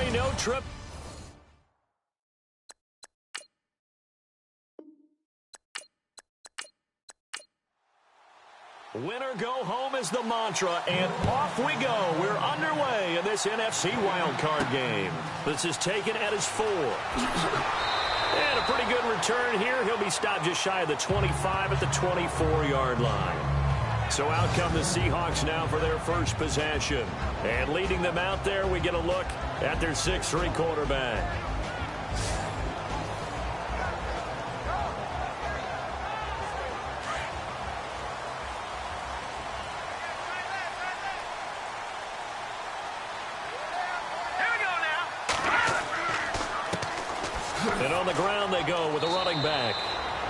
sorry, no trip. Winner go home is the mantra, and off we go. We're underway in this NFC wildcard game. This is taken at his 4. And a pretty good return here. He'll be stopped just shy of the 25 at the 24-yard line. So out come the Seahawks now for their first possession. And leading them out there, we get a look at their 6'3" quarterback. And on the ground they go with a running back.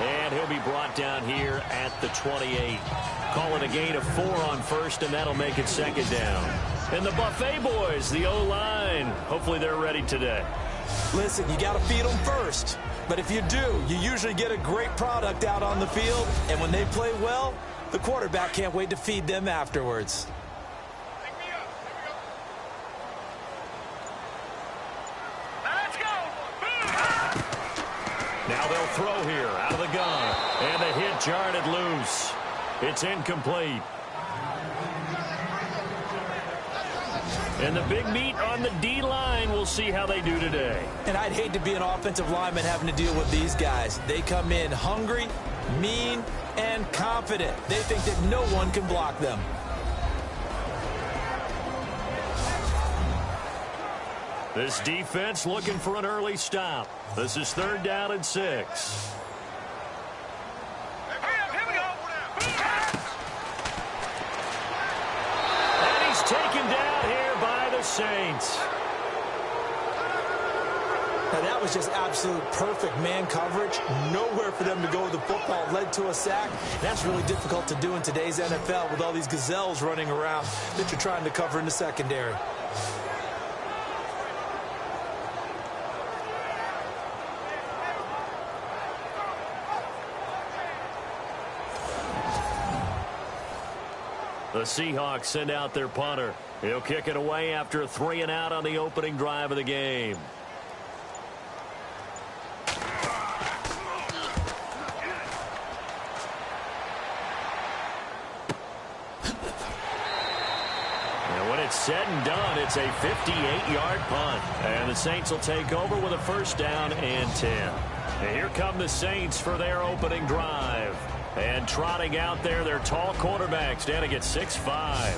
And he'll be brought down here at the 28. Call it a gain of 4 on first, and that'll make it second down. And the Buffet boys, the O-line, hopefully they're ready today. Listen, you got to feed them first. But if you do, you usually get a great product out on the field. And when they play well, the quarterback can't wait to feed them afterwards. Now they'll throw here out of the gun. And the hit jarred it loose. It's incomplete. And the big meat on the D-line, we'll see how they do today. And I'd hate to be an offensive lineman having to deal with these guys. They come in hungry, mean, and confident. They think that no one can block them. This defense looking for an early stop. This is 3rd down and 6. And he's taken down here by the Saints. Now that was just absolute perfect man coverage. Nowhere for them to go with the football. Led to a sack. That's really difficult to do in today's NFL with all these gazelles running around that you're trying to cover in the secondary. The Seahawks send out their punter. He'll kick it away after a 3-and-out on the opening drive of the game. And when it's said and done, it's a 58-yard punt. And the Saints will take over with a 1st down and 10. And here come the Saints for their opening drive. And trotting out there, their tall quarterback standing at 6'5".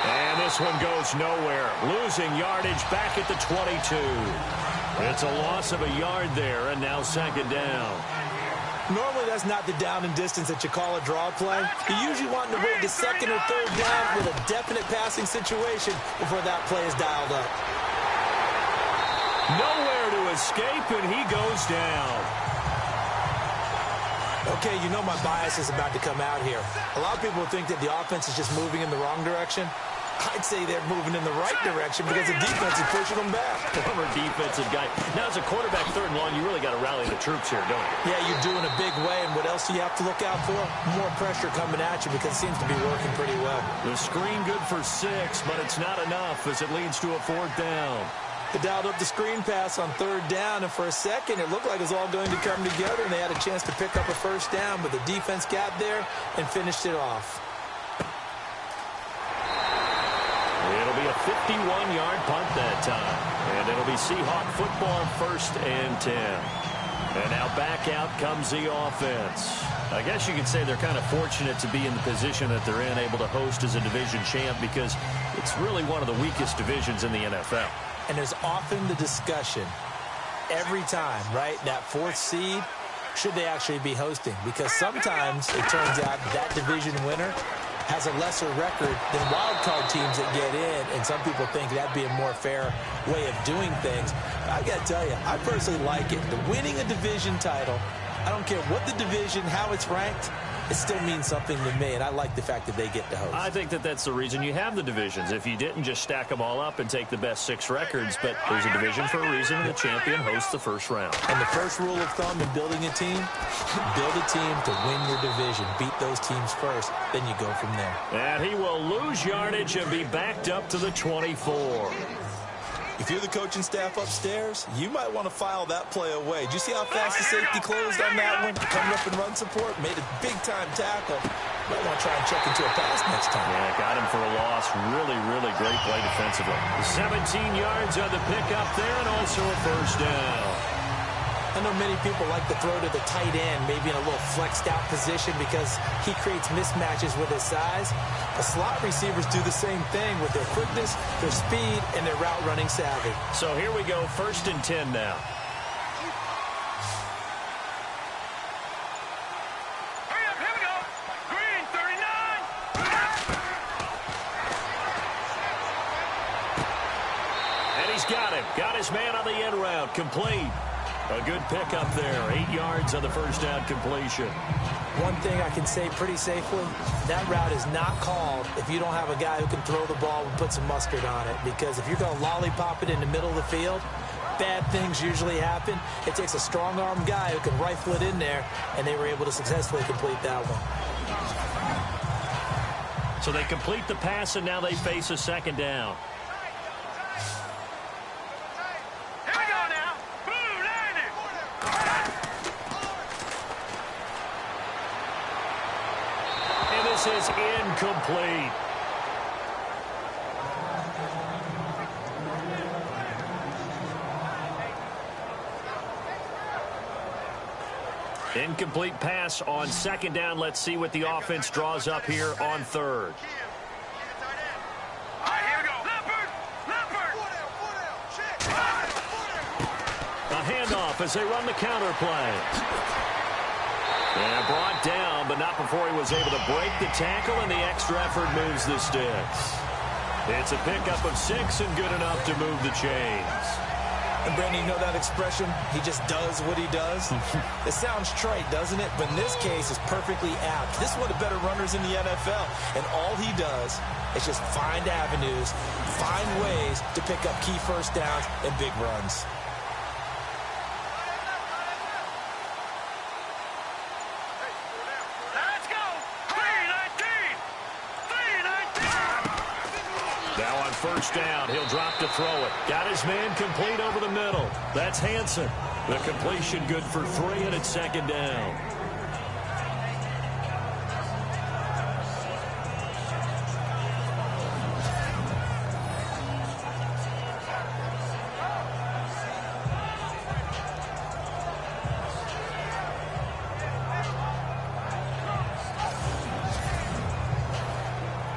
And this one goes nowhere. Losing yardage back at the 22. It's a loss of a yard there, and now 2nd down. Normally, that's not the down and distance that you call a draw play. You usually want to wait to 2nd or 3rd down with a definite passing situation before that play is dialed up. Nowhere to escape, and he goes down. Okay, you know my bias is about to come out here. A lot of people think that the offense is just moving in the wrong direction. I'd say they're moving in the right direction because the defense is pushing them back. Former defensive guy. Now, as a quarterback 3rd and long, you really got to rally the troops here, don't you? Yeah, you do in a big way. And what else do you have to look out for? More pressure coming at you because it seems to be working pretty well. The screen good for 6, but it's not enough as it leads to a 4th down. They dialed up the screen pass on 3rd down, and for a second, it looked like it was all going to come together, and they had a chance to pick up a 1st down, but the defense got there and finished it off. It'll be a 51-yard punt that time. And it'll be Seahawk football 1st and 10. And now back out comes the offense. I guess you could say they're kind of fortunate to be in the position that they're in, able to host as a division champ, because it's really one of the weakest divisions in the NFL. And there's often the discussion every time, right, that 4th seed, should they actually be hosting? Because sometimes it turns out that division winner has a lesser record than wildcard teams that get in, and some people think that'd be a more fair way of doing things. I got to tell you, I personally like it. The winning a division title, I don't care what the division, how it's ranked, it still means something to me, and I like the fact that they get to host. I think that that's the reason you have the divisions. If you didn't just stack them all up and take the best 6 records, but there's a division for a reason, and the champion hosts the first round. And the first rule of thumb in building a team, build a team to win your division. Beat those teams first, then you go from there. And he will lose yardage and be backed up to the 24. If you're the coaching staff upstairs, you might want to file that play away. Did you see how fast the safety closed on that one? Coming up in run support, made a big-time tackle. Might want to try and check into a pass next time. Yeah, got him for a loss. Really, really great play defensively. 17 yards on the pickup there and also a first down. I know many people like to throw to the tight end, maybe in a little flexed out position because he creates mismatches with his size. The slot receivers do the same thing with their quickness, their speed, and their route running savvy. So here we go, 1st and 10 now. Here we go. Green, 39. And he's got him. Got his man on the end route. Complete. A good pickup there. 8 yards on the first down completion. One thing I can say pretty safely, that route is not called if you don't have a guy who can throw the ball and put some mustard on it. Because if you're going to lollipop it in the middle of the field, bad things usually happen. It takes a strong-armed guy who can rifle it in there, and they were able to successfully complete that one. So they complete the pass, and now they face a 2nd down. Is incomplete. Incomplete pass on 2nd down. Let's see what the offense draws up here on 3rd. A handoff as they run the counter play. And brought down, but not before he was able to break the tackle, and the extra effort moves the sticks. It's a pickup of 6 and good enough to move the chains. And, Brandon, you know that expression? He just does what he does? It sounds trite, doesn't it? But in this case, it's perfectly apt. This is one of the better runners in the NFL. And all he does is just find avenues, find ways to pick up key first downs and big runs. First down, he'll drop to throw it. Got his man complete over the middle. That's Hansen. The completion good for 3, and it's 2nd down.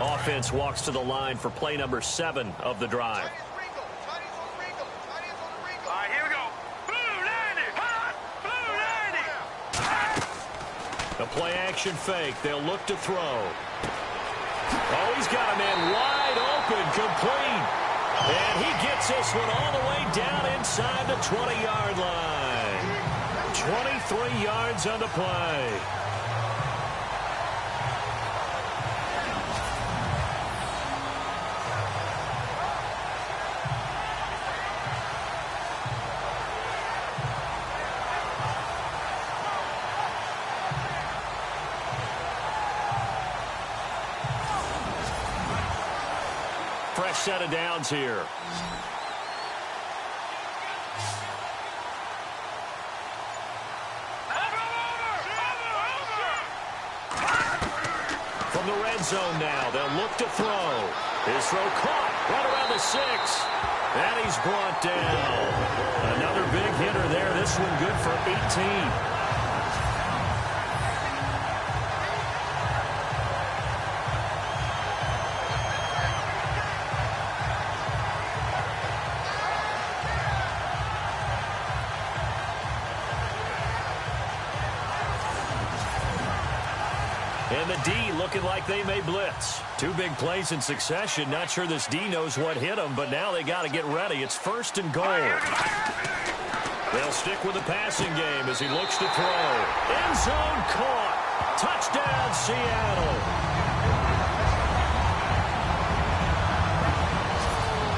Offense walks to the line for play number 7 of the drive. Here we go. Blue 90. A play-action fake. They'll look to throw. Oh, he's got a man wide open, complete. And he gets this one all the way down inside the 20-yard line. 23 yards on the play. Fresh set of downs here. From the red zone now, they'll look to throw. His throw caught right around the 6. And he's brought down. Another big hitter there. This one good for 18. And the D looking like they may blitz. 2 big plays in succession. Not sure this D knows what hit them, but now they got to get ready. It's 1st and goal. They'll stick with the passing game as he looks to throw. End zone caught. Touchdown, Seattle.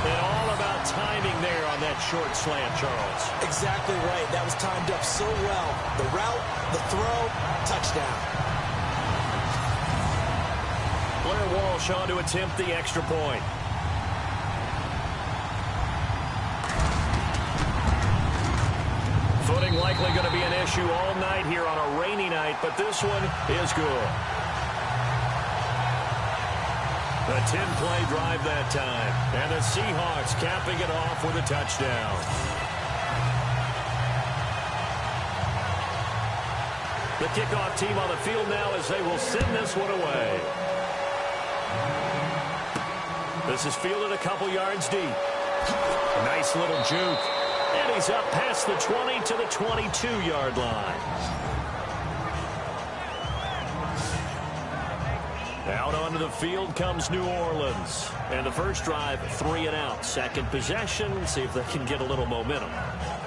And all about timing there on that short slant, Charles. Exactly right. That was timed up so well. The route, the throw, touchdown. Blair Walsh on to attempt the extra point. Footing likely going to be an issue all night here on a rainy night, but this one is good. A 10-play drive that time. And the Seahawks capping it off with a touchdown. The kickoff team on the field now as they will send this one away. This is fielded a couple yards deep. Nice little juke. And he's up past the 20 to the 22-yard line. Out onto the field comes New Orleans. And the first drive, 3 and out. Second possession, see if they can get a little momentum.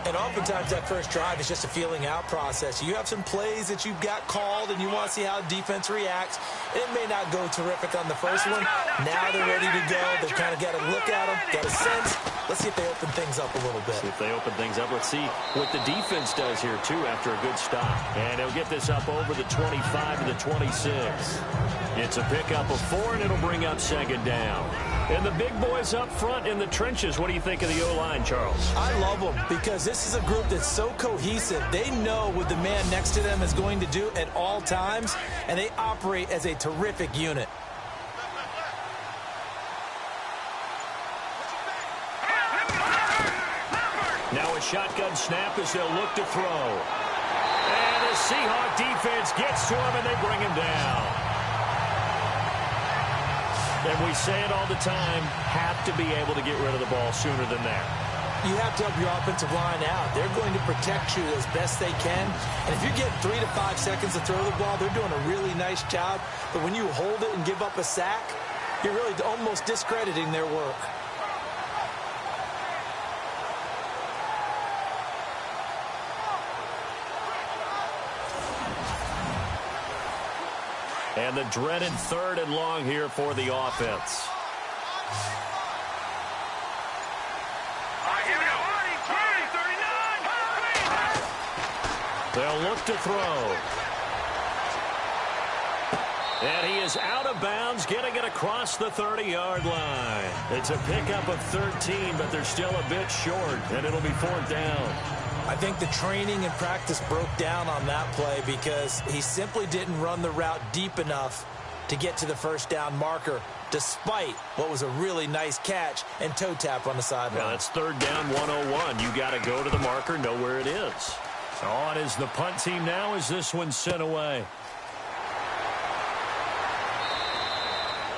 And oftentimes that first drive is just a feeling out process. You have some plays that you've got called and you want to see how defense reacts. It may not go terrific on the first one. Now they're ready to go. They've kind of got to look at them, got a sense. Let's see if they open things up a little bit. See if they open things up. Let's see what the defense does here, too, after a good stop. And they'll get this up over the 25 to the 26. It's a pickup of 4, and it'll bring up second down. And the big boys up front in the trenches. What do you think of the O-line, Charles? I love them because this is a group that's so cohesive. They know what the man next to them is going to do at all times, and they operate as a terrific unit. Now a shotgun snap as they'll look to throw. And the Seahawk defense gets to him, and they bring him down. And we say it all the time, have to be able to get rid of the ball sooner than that. You have to help your offensive line out. They're going to protect you as best they can. And if you get 3 to 5 seconds to throw the ball, they're doing a really nice job. But when you hold it and give up a sack, you're really almost discrediting their work. And the dreaded 3rd and long here for the offense. They'll look to throw. And he is out of bounds, getting it across the 30-yard line. It's a pickup of 13, but they're still a bit short, and it'll be 4th down. I think the training and practice broke down on that play because he simply didn't run the route deep enough to get to the first down marker, despite what was a really nice catch and toe tap on the sideline. Yeah, that's 3rd down 101. You got to go to the marker, know where it is. On is the punt team now as this one's sent away.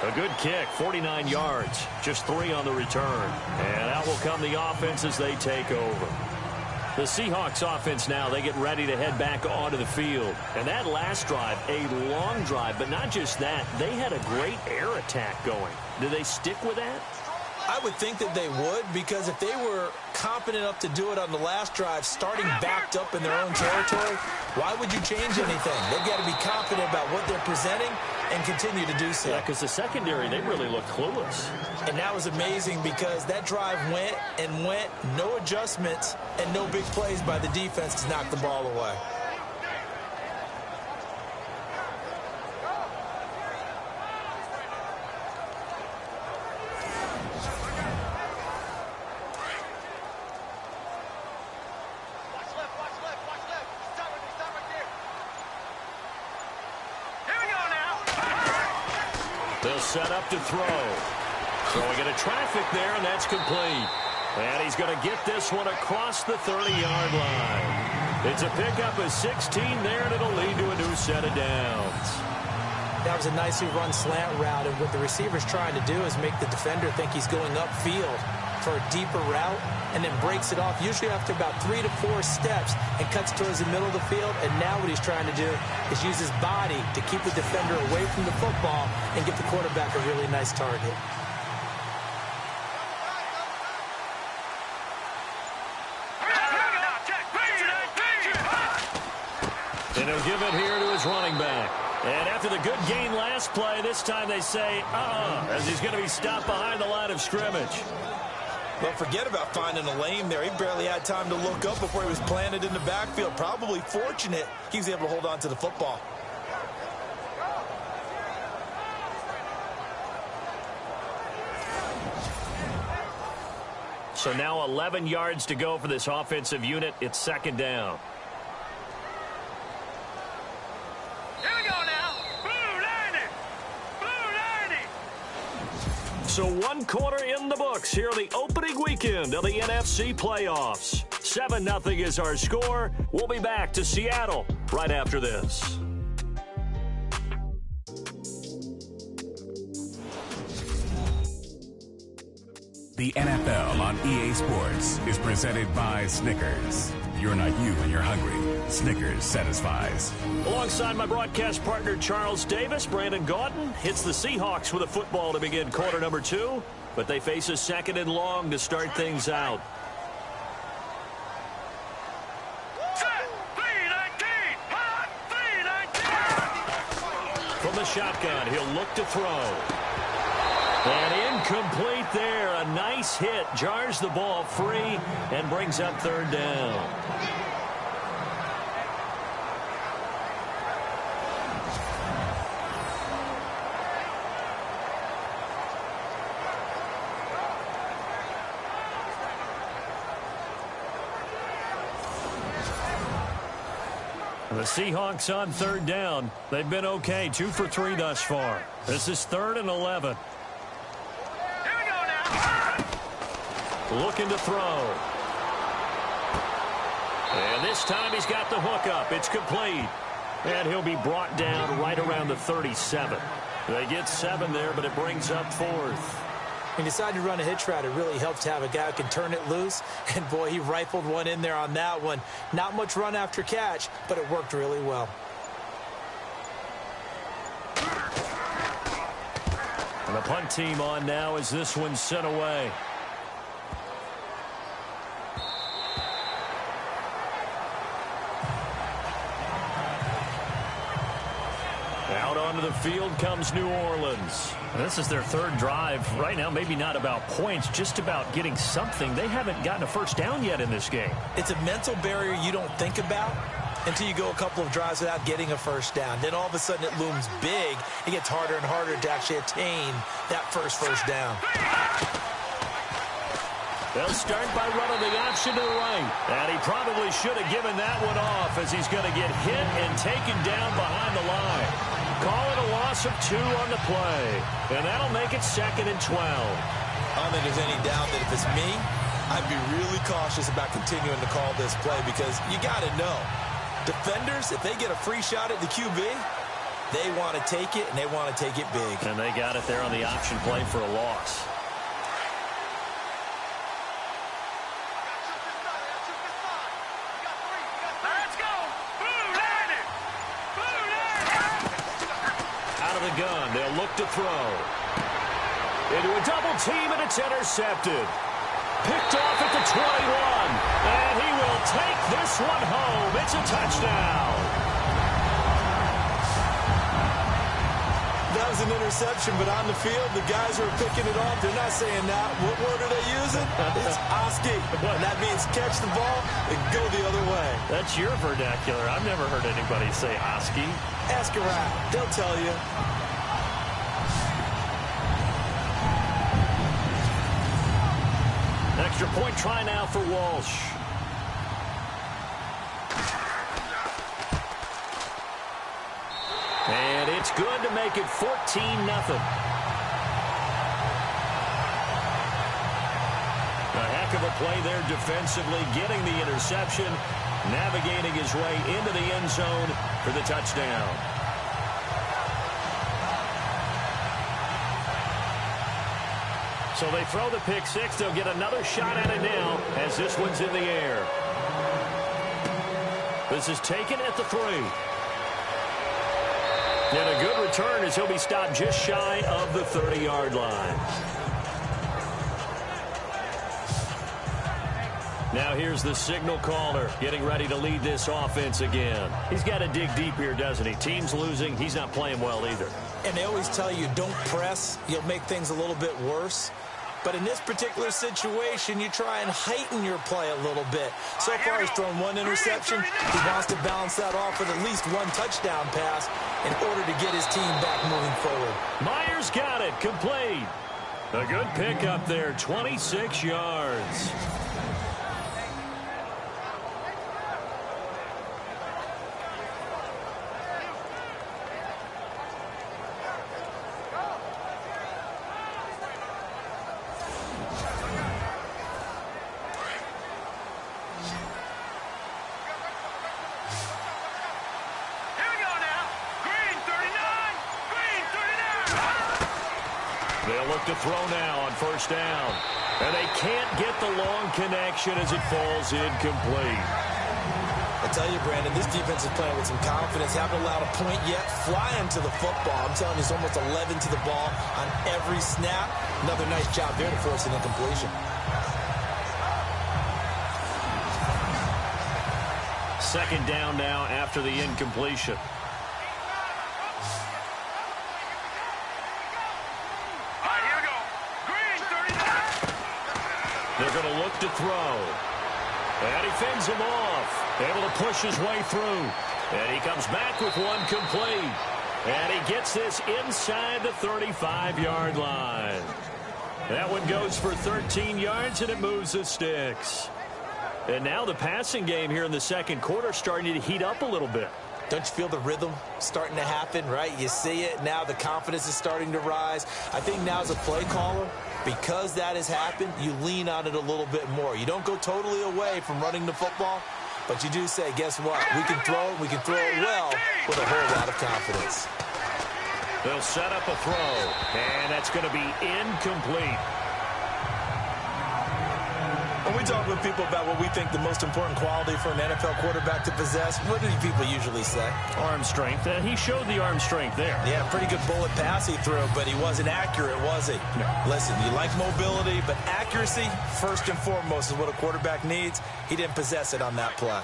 A good kick, 49 yards, just 3 on the return. And out will come the offense as they take over. The Seahawks offense now, they get ready to head back onto the field. And that last drive, a long drive, but not just that. They had a great air attack going. Do they stick with that? I would think that they would, because if they were confident enough to do it on the last drive, starting backed up in their own territory, why would you change anything? They've got to be confident about what they're presenting and continue to do so. Yeah, because the secondary, they really looked clueless. And that was amazing because that drive went and went, no adjustments and no big plays by the defense to knock the ball away. They'll set up to throw. Throwing into traffic there, and that's complete. And he's going to get this one across the 30-yard line. It's a pickup of 16 there, and it'll lead to a new set of downs. That was a nicely run slant route, and what the receiver's trying to do is make the defender think he's going upfield for a deeper route, and then breaks it off, usually after about 3 to 4 steps, and cuts towards the middle of the field. And now what he's trying to do is use his body to keep the defender away from the football and give the quarterback a really nice target. And he'll give it here to his his running back. And after the good gain last play, this time they say, as he's going to be stopped behind the line of scrimmage. Well, forget about finding a lane there. He barely had time to look up before he was planted in the backfield. Probably fortunate he was able to hold on to the football. So now 11 yards to go for this offensive unit. It's second down. Here we go now. Blue 90. Blue 90. So one quarter in the books here the opening weekend of the NFC playoffs. 7-0 is our score. We'll be back to Seattle right after this. The NFL on EA Sports is presented by Snickers. You're not you when you're hungry. Snickers satisfies. Alongside my broadcast partner Charles Davis, Brandon Gaudin hits the Seahawks with a football to begin quarter number 2, but they face a second and long to start things out. Set. 319. Hot. 319. From the shotgun, he'll look to throw. And incomplete there. A nice hit. Jars the ball free and brings up third down. The Seahawks on third down. They've been okay. 2 for 3 thus far. This is 3rd and 11. Looking to throw. And this time he's got the hook up. It's complete. And he'll be brought down right around the 37. They get 7 there, but it brings up 4th. He decided to run a hitch route. It really helps to have a guy who can turn it loose. And, boy, he rifled one in there on that one. Not much run after catch, but it worked really well. And the punt team on now as this one's sent away. Out onto the field comes New Orleans. This is their 3rd drive. Right now, maybe not about points, just about getting something. They haven't gotten a first down yet in this game. It's a mental barrier you don't think about until you go a couple of drives without getting a first down. Then all of a sudden it looms big. It gets harder and harder to actually attain that first down. They'll start by running the option to the right. And he probably should have given that one off as he's going to get hit and taken down behind the line. Call it a loss of 2 on the play. And that'll make it 2nd and 12. I don't think there's any doubt that if it's me, I'd be really cautious about continuing to call this play because you got to know. Defenders, if they get a free shot at the QB, they want to take it, and they want to take it big. And they got it there on the option play for a loss. Let's go. Blue 90. Blue 90. Out of the gun, they'll look to throw. Into a double team, and it's intercepted. Picked off at the 21. And he will take this one home. It's a touchdown. That was an interception, but on the field, the guys who are picking it off, they're not saying that. What word are they using? It's Oski. And that means catch the ball and go the other way. That's your vernacular. I've never heard anybody say Oski. Ask around. They'll tell you. Extra point try now for Walsh. And it's good to make it 14-0. A heck of a play there defensively, getting the interception, navigating his way into the end zone for the touchdown. So they throw the pick 6. They'll get another shot at it now as this one's in the air. This is taken at the 3. And a good return as he'll be stopped just shy of the 30-yard line. Now here's the signal caller getting ready to lead this offense again. He's got to dig deep here, doesn't he? Team's losing. He's not playing well either. And they always tell you, don't press. You'll make things a little bit worse. But in this particular situation, you try and heighten your play a little bit. So far, he's thrown one interception. He wants to balance that off with at least one touchdown pass in order to get his team back moving forward. Myers got it. Complete. A good pickup there. 26 yards. They'll look to throw now on first down. And they can't get the long connection as it falls incomplete. I tell you, Brandon, this defense is playing with some confidence. Haven't allowed a point yet. Flying to the football. I'm telling you, it's almost 11 to the ball on every snap. Another nice job there to force an incompletion. Second down now after the incompletion. They're going to look to throw. And he fends him off. Able to push his way through. And he comes back with one complete. And he gets this inside the 35-yard line. That one goes for 13 yards, and it moves the sticks. And now the passing game here in the second quarter starting to heat up a little bit. Don't you feel the rhythm starting to happen, right? You see it. Now the confidence is starting to rise. I think now as a play caller, because that has happened, you lean on it a little bit more. You don't go totally away from running the football, but you do say, guess what? We can throw it. We can throw it well with a whole lot of confidence. They'll set up a throw, and that's going to be incomplete. When we talk with people about what we think the most important quality for an NFL quarterback to possess, what do people usually say? Arm strength. He showed the arm strength there. Yeah, pretty good bullet pass he threw, but he wasn't accurate, was he? No. Listen, you like mobility, but accuracy, first and foremost, is what a quarterback needs. He didn't possess it on that play.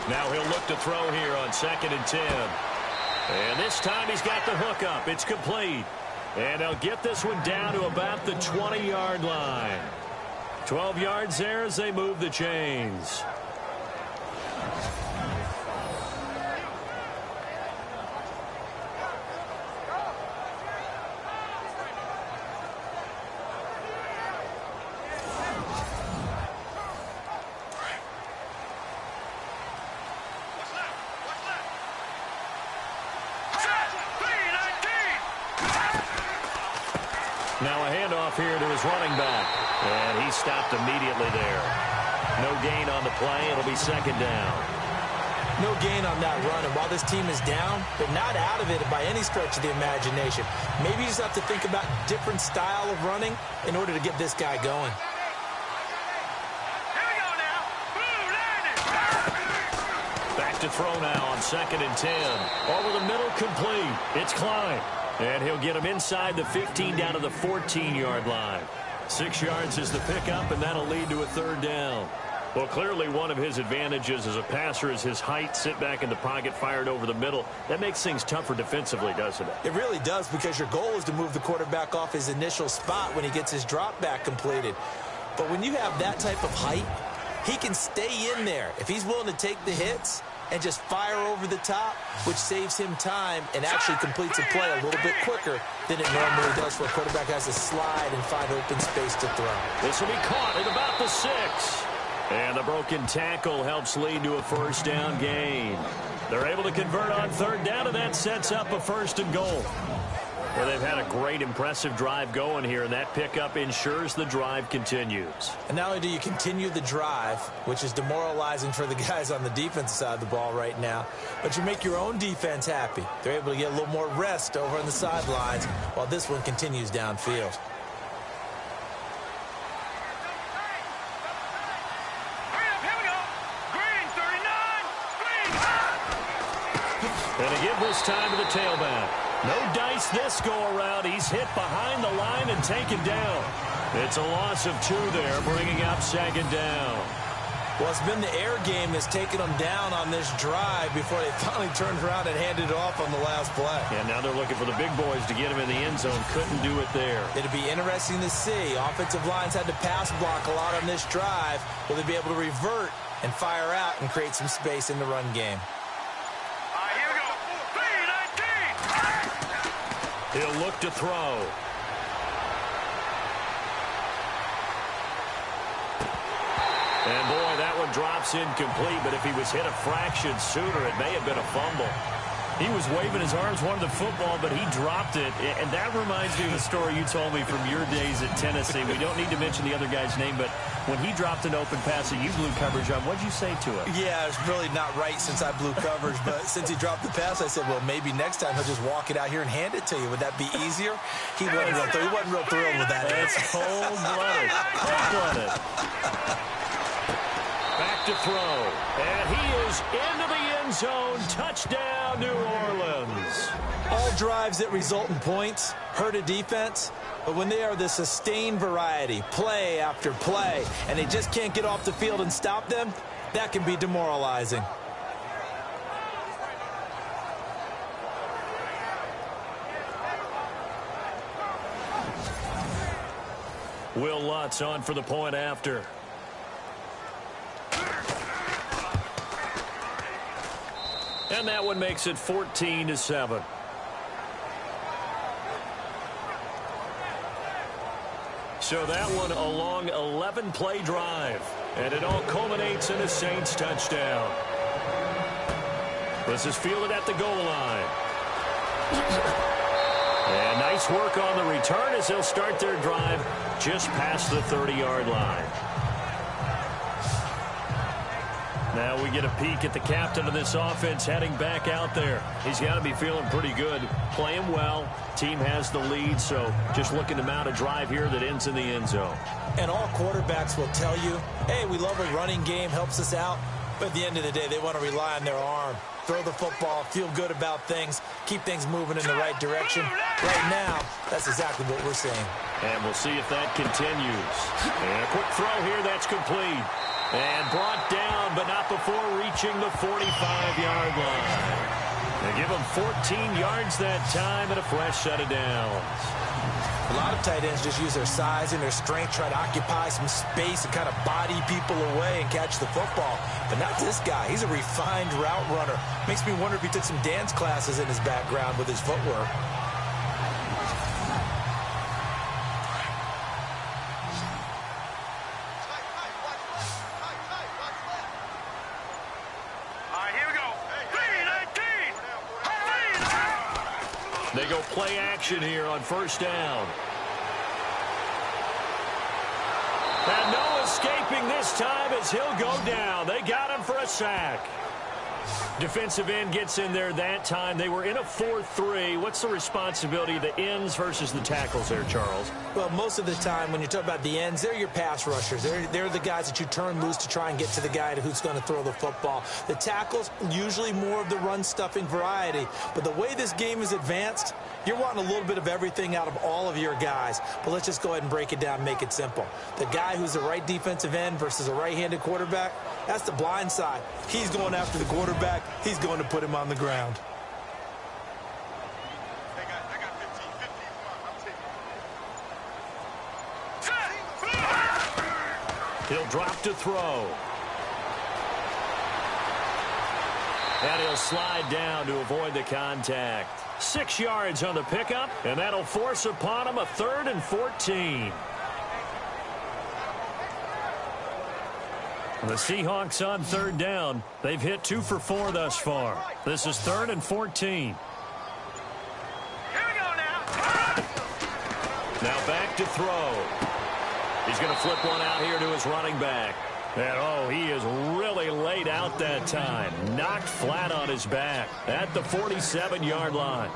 Now he'll look to throw here on 2nd and 10. And this time he's got the hook up. It's complete. And they'll get this one down to about the 20-yard line. 12 yards there as they move the chains. Now a handoff here to his running back. And he stopped immediately there. No gain on the play. It'll be 2nd down. No gain on that run. And while this team is down, they're not out of it by any stretch of the imagination. Maybe you just have to think about different style of running in order to get this guy going. Back to throw now on 2nd and 10. Over the middle, complete. It's Klein. And he'll get him inside the 15 down to the 14-yard line. 6 yards is the pickup, and that'll lead to a 3rd down. Well, clearly one of his advantages as a passer is his height, sit back in the pocket, fired over the middle. That makes things tougher defensively, doesn't it? It really does, because your goal is to move the quarterback off his initial spot when he gets his drop back completed. But when you have that type of height, he can stay in there. If he's willing to take the hits and just fire over the top, which saves him time and actually completes a play a little bit quicker than it normally does, where a quarterback has to slide and find open space to throw. This will be caught at about the 6. And the broken tackle helps lead to a 1st down gain. They're able to convert on 3rd down, and that sets up a 1st and goal. Well, they've had a great, impressive drive going here, and that pickup ensures the drive continues. And not only do you continue the drive, which is demoralizing for the guys on the defensive side of the ball right now, but you make your own defense happy. They're able to get a little more rest over on the sidelines while this one continues downfield. And a give this time to the tailback. No dice this go-around. He's hit behind the line and taken down. It's a loss of 2 there, bringing up second down. Well, it's been the air game that's taken them down on this drive before they finally turned around and handed it off on the last play. And now they're looking for the big boys to get him in the end zone. Couldn't do it there. It'll be interesting to see. Offensive lines had to pass block a lot on this drive. Will they be able to revert and fire out and create some space in the run game? Here we go. 3-19. He'll look to throw. And, boy, that one drops incomplete, but if he was hit a fraction sooner, it may have been a fumble. He was waving his arms, wanted the football, but he dropped it. And that reminds me of a story you told me from your days at Tennessee. We don't need to mention the other guy's name, but when he dropped an open pass that you blew coverage on, what did you say to it? Yeah, it's really not right since I blew coverage, but since he dropped the pass, I said, well, maybe next time he'll just walk it out here and hand it to you. Would that be easier? He wasn't real thrilled with that. That's cold-blooded. Cold-blooded. Back to throw. And he is into the end zone. Touchdown, New Orleans. All drives that result in points hurt a defense, but when they are the sustained variety, play after play, and they just can't get off the field and stop them, that can be demoralizing. Will Lutz on for the point after. And that one makes it 14-7. So that one a long 11-play drive. And it all culminates in a Saints touchdown. This is fielded at the goal line. And nice work on the return as they'll start their drive just past the 30-yard line. Now we get a peek at the captain of this offense heading back out there. He's got to be feeling pretty good, playing well. Team has the lead, so just looking to mount a drive here that ends in the end zone. And all quarterbacks will tell you, hey, we love a running game, helps us out. But at the end of the day, they want to rely on their arm. Throw the football, feel good about things, keep things moving in the right direction. Right now, that's exactly what we're seeing. And we'll see if that continues. And a quick throw here, that's complete. And brought down, but not before reaching the 45-yard line. They give him 14 yards that time and a fresh set of downs. A lot of tight ends just use their size and their strength, try to occupy some space and kind of body people away and catch the football. But not this guy. He's a refined route runner. Makes me wonder if he took some dance classes in his background with his footwork. They go play action here on first down. And no escaping this time as he'll go down. They got him for a sack. Defensive end gets in there that time. They were in a 4-3. What's the responsibility of the ends versus the tackles there, Charles? Well, most of the time when you talk about the ends, they're your pass rushers. They're the guys that you turn loose to try and get to the guy who's going to throw the football. The tackles, usually more of the run-stuffing variety. But the way this game is advanced, you're wanting a little bit of everything out of all of your guys. But let's just go ahead and break it down and make it simple. The guy who's the right defensive end versus a right-handed quarterback, that's the blind side. He's going after the quarterback. He's going to put him on the ground. He'll drop to throw. And he'll slide down to avoid the contact. 6 yards on the pickup, and that'll force upon him a 3rd and 14. The Seahawks on 3rd down. They've hit 2 for 4 thus far. This is 3rd and 14. Here we go now. Now back to throw. He's going to flip one out here to his running back. And, oh, he is really laid out that time. Knocked flat on his back at the 47-yard line.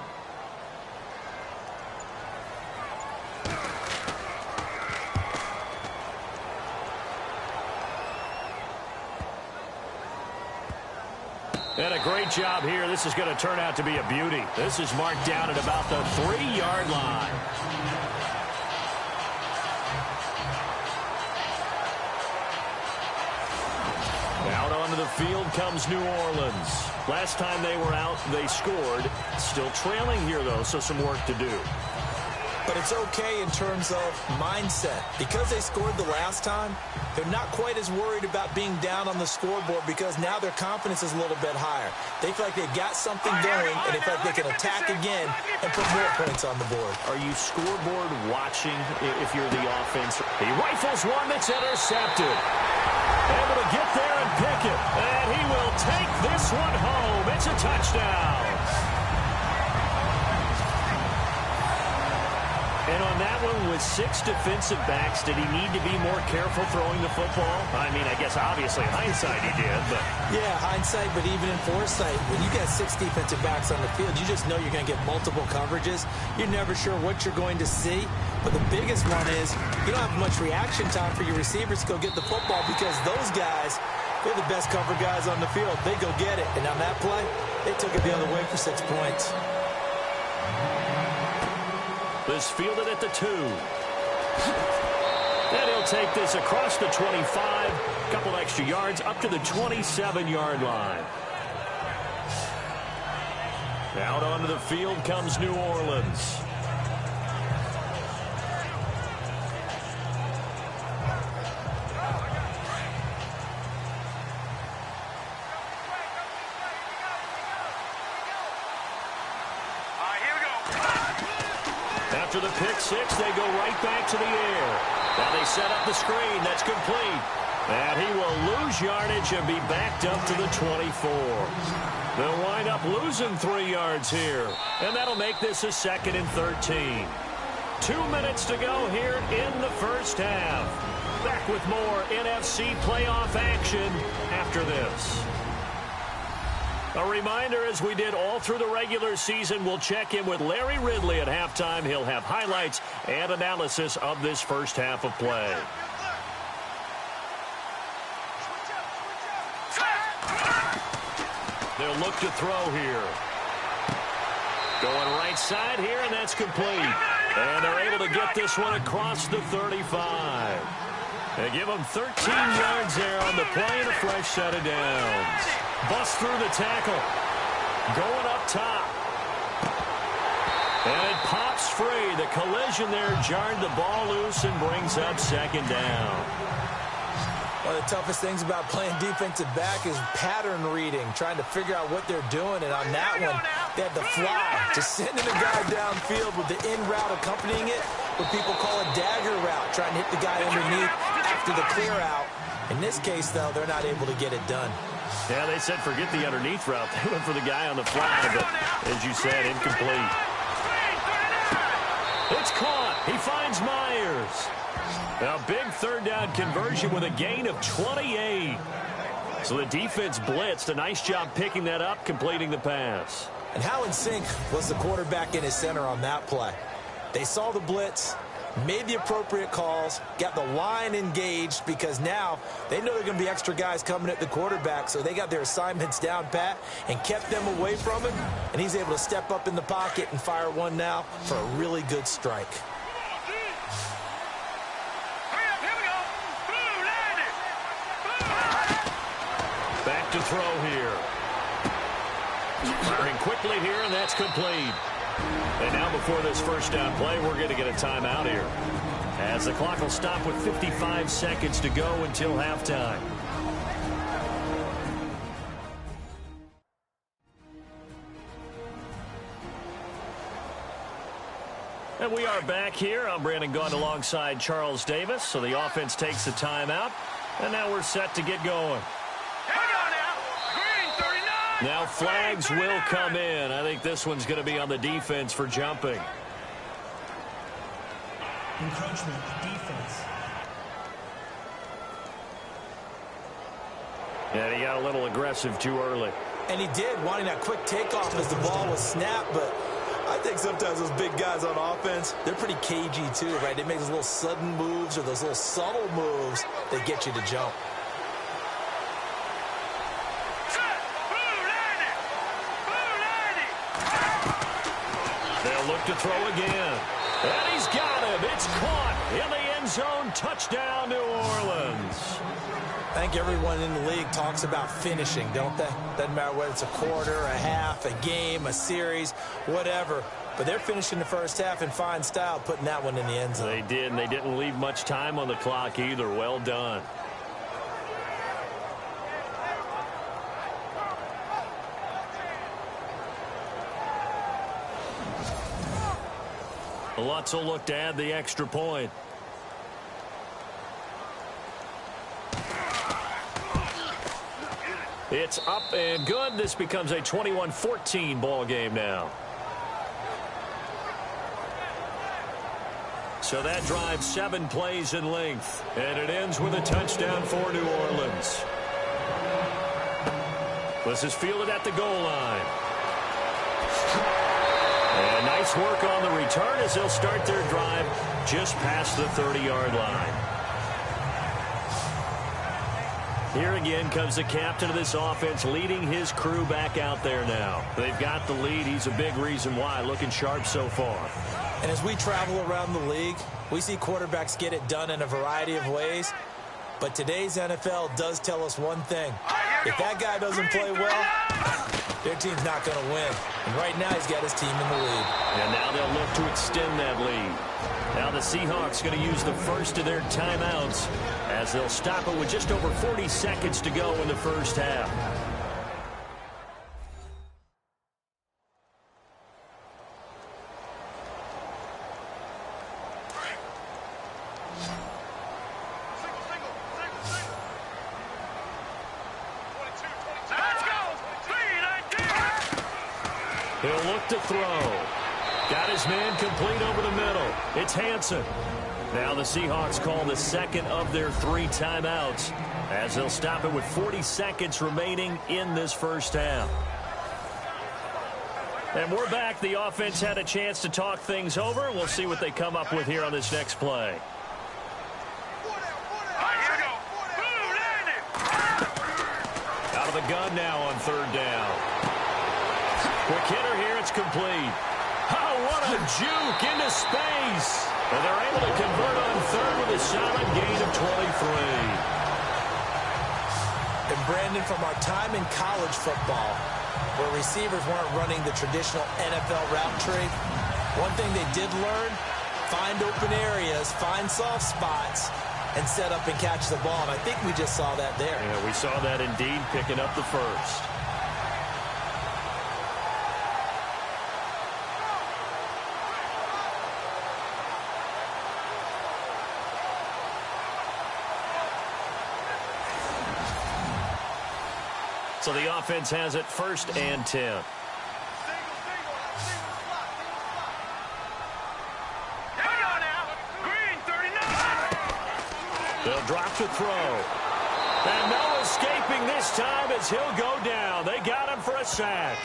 And a great job here. This is going to turn out to be a beauty. This is marked down at about the 3-yard line. Out onto the field comes New Orleans. Last time they were out, they scored. Still trailing here, though, so some work to do. But it's okay in terms of mindset. Because they scored the last time, they're not quite as worried about being down on the scoreboard because now their confidence is a little bit higher. They feel like they've got something going, and they feel like they can attack again and put more points on the board. Are you scoreboard watching if you're the offense? He rifles one that's intercepted. Able to get there and pick it. And he will take this one home. It's a touchdown. And on that one, with 6 defensive backs, did he need to be more careful throwing the football? I mean, I guess obviously hindsight he did, but... Yeah, hindsight, but even in foresight, when you got 6 defensive backs on the field, you just know you're going to get multiple coverages. You're never sure what you're going to see. But the biggest one is you don't have much reaction time for your receivers to go get the football because those guys, they're the best cover guys on the field. They go get it. And on that play, they took it the other way for 6 points. This fielded at the 2. And he'll take this across the 25. A couple extra yards up to the 27-yard line. Out onto the field comes New Orleans. After the pick six, they go right back to the air. Now they set up the screen. That's complete. And he will lose yardage and be backed up to the 24. They'll wind up losing 3 yards here. And that'll make this a 2nd and 13. 2 minutes to go here in the first half. Back with more NFC playoff action after this. A reminder, as we did all through the regular season, we'll check in with Larry Ridley at halftime. He'll have highlights and analysis of this first half of play. They'll look to throw here. Going right side here, and that's complete. And they're able to get this one across the 35. They give them 13 yards there on the play and a fresh set of downs. Bust through the tackle. Going up top. And it pops free. The collision there jarred the ball loose and brings up 2nd down. One of the toughest things about playing defensive back is pattern reading, trying to figure out what they're doing. And on that one, they had the fly, just sending the guy downfield with the in route accompanying it, what people call a dagger route, trying to hit the guy underneath after the clear out. In this case, though, they're not able to get it done. Yeah, they said forget the underneath route. They went for the guy on the fly, but as you said, incomplete. It's caught. He finds Myers. A big 3rd down conversion with a gain of 28. So the defense blitzed. A nice job picking that up, completing the pass. And how in sync was the quarterback in his center on that play? They saw the blitz, made the appropriate calls, got the line engaged because now they know there are going to be extra guys coming at the quarterback, so they got their assignments down pat and kept them away from him, and he's able to step up in the pocket and fire one now for a really good strike. Back to throw here. Firing quickly here, and that's complete. And now before this first down play, we're going to get a timeout here, as the clock will stop with 55 seconds to go until halftime. And we are back here. I'm Brandon Gaudin alongside Charles Davis. So the offense takes the timeout, and now we're set to get going. Now flags will come in. I think this one's going to be on the defense for jumping. Encroachment, defense. And he got a little aggressive too early. And he did, wanting that quick takeoff as the ball was snapped, but I think sometimes those big guys on offense, they're pretty cagey too, right? They make those little sudden moves or those little subtle moves that get you to jump. look to throw again. And he's got him. It's caught in the end zone. Touchdown, New Orleans. I think everyone in the league talks about finishing, don't they? Doesn't matter whether it's a quarter, a half, a game, a series, whatever. But they're finishing the first half in fine style, putting that one in the end zone. They did, and they didn't leave much time on the clock either. Well done. Lutz will look to add the extra point. It's up and good. This becomes a 21-14 ball game now. So that drives 7 plays in length, and it ends with a touchdown for New Orleans. This is fielded at the goal line. And nice work on the return as they'll start their drive just past the 30-yard line. Here again comes the captain of this offense leading his crew back out there now. They've got the lead. He's a big reason why. Looking sharp so far. And as we travel around the league, we see quarterbacks get it done in a variety of ways. But today's NFL does tell us one thing. If that guy doesn't play well, their team's not going to win. And right now he's got his team in the lead. And now they'll look to extend that lead. Now the Seahawks going to use the first of their timeouts as they'll stop it with just over 40 seconds to go in the first half. He'll look to throw. Got his man complete over the middle. It's Hansen. Now the Seahawks call the second of their 3 timeouts as they'll stop it with 40 seconds remaining in this first half. And we're back. The offense had a chance to talk things over. We'll see what they come up with here on this next play. Out of the gun now on 3rd down. Quick hitter here. It's complete. Oh, what a juke into space. And they're able to convert on 3rd with a solid gain of 23. And Brandon, from our time in college football, where receivers weren't running the traditional NFL route tree, one thing they did learn, find open areas, find soft spots, and set up and catch the ball. And I think we just saw that there. Yeah, we saw that indeed, picking up the first. So the offense has it 1st and 10. They'll drop to throw. And no escaping this time as he'll go down. They got him for a sack.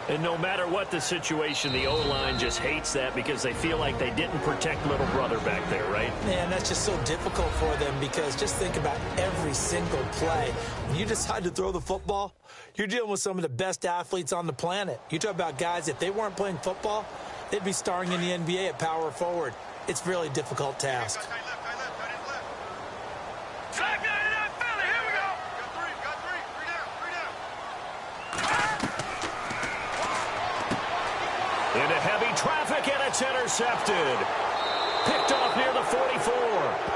And no matter what the situation, the O-line just hates that because they feel like they didn't protect little brother back there, right? Man, that's just so difficult for them because just think about every single play. When you decide to throw the football, you're dealing with some of the best athletes on the planet. You talk about guys, if they weren't playing football, they'd be starring in the NBA at power forward. It's a really difficult task. Into heavy traffic, and it's intercepted. Picked off near the 44.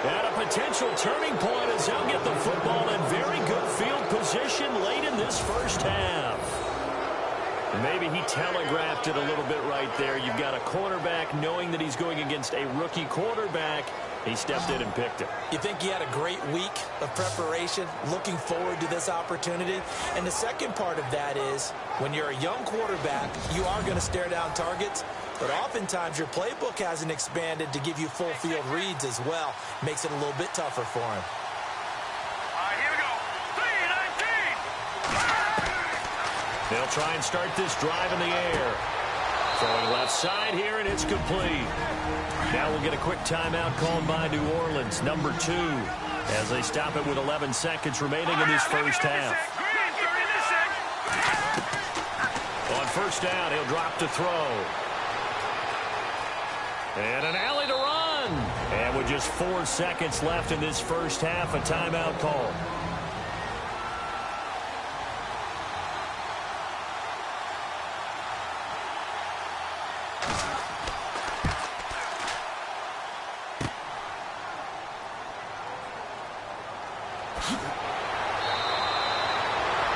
And a potential turning point as they'll get the football in very good field position late in this first half. Maybe he telegraphed it a little bit right there. You've got a cornerback knowing that he's going against a rookie quarterback. He stepped in and picked it. You think he had a great week of preparation, looking forward to this opportunity? And the second part of that is, when you're a young quarterback, you are going to stare down targets, but oftentimes your playbook hasn't expanded to give you full field reads as well. Makes it a little bit tougher for him. Here we go. 3-19. They'll try and start this drive in the air. Throwing left side here, and it's complete. Now we'll get a quick timeout called by New Orleans, number 2, as they stop it with 11 seconds remaining in this first half. On 1st down, he'll drop to throw. And an alley to run. And with just 4 seconds left in this first half, a timeout call.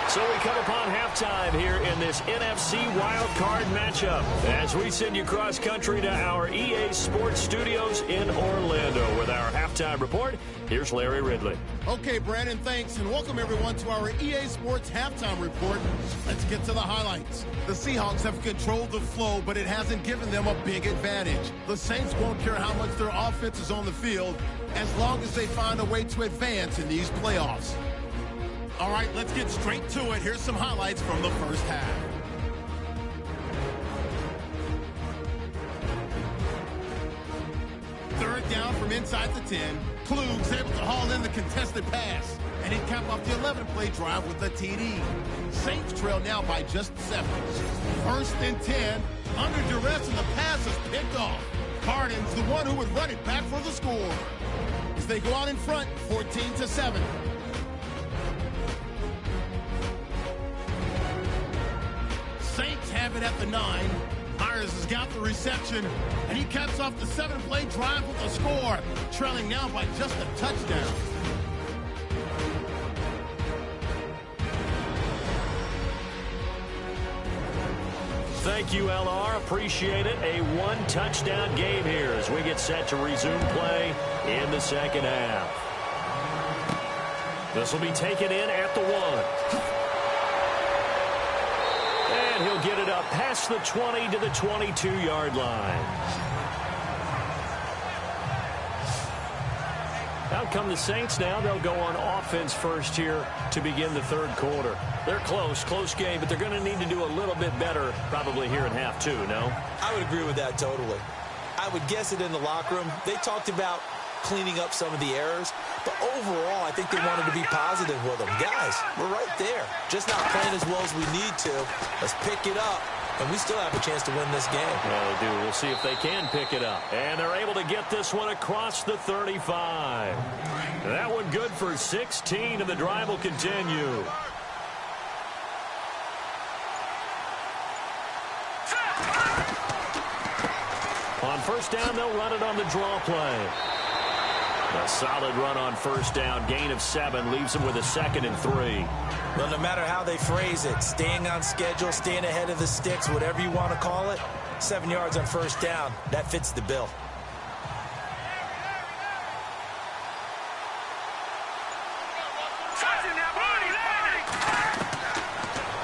So we come upon halftime here in this NFC wildcard matchup as we send you cross-country to our EA Sports studios in Orlando with our halftime report. Here's Larry Ridley. Okay, Brandon, thanks, and welcome everyone to our EA Sports halftime report. Let's get to the highlights. The Seahawks have controlled the flow, but it hasn't given them a big advantage. The Saints won't care how much their offense is on the field as long as they find a way to advance in these playoffs. All right, let's get straight to it. Here's some highlights from the first half. Third down from inside the 10. Klug's able to haul in the contested pass, and he'd cap off the 11-play drive with a TD. Saints trail now by just 7. First and 10. Under duress, and the pass is picked off. Cardin's the one who would run it back for the score as they go out in front, 14-7. Saints have it at the 9. Myers has got the reception, and he caps off the 7-play drive with a score, trailing now by just a touchdown. Thank you, LR. Appreciate it. A one-touchdown game here as we get set to resume play in the second half. This will be taken in at the 1. And he'll get it up past the 20 to the 22-yard line. Out come the Saints now. They'll go on offense first here to begin the third quarter. They're close game, but they're going to need to do a little bit better probably here in half 2, no? I would agree with that totally. I would guess it in the locker room. They talked about cleaning up some of the errors, but overall, I think they wanted to be positive with them. Guys, we're right there. Just not playing as well as we need to. Let's pick it up, and we still have a chance to win this game. Well, they do. We'll see if they can pick it up. And they're able to get this one across the 35. That one good for 16, and the drive will continue. On first down, they'll run it on the draw play. A solid run on first down. Gain of 7 leaves them with a 2nd and 3. Well, no matter how they phrase it, staying on schedule, staying ahead of the sticks, whatever you want to call it, 7 yards on first down, that fits the bill.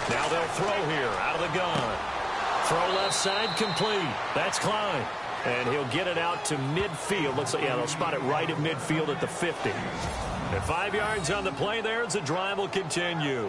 Now they'll throw here out of the gun. Throw left side complete. That's Klein. And he'll get it out to midfield. Looks like, yeah, they'll spot it right at midfield at the 50. And 5 yards on the play there as the drive will continue.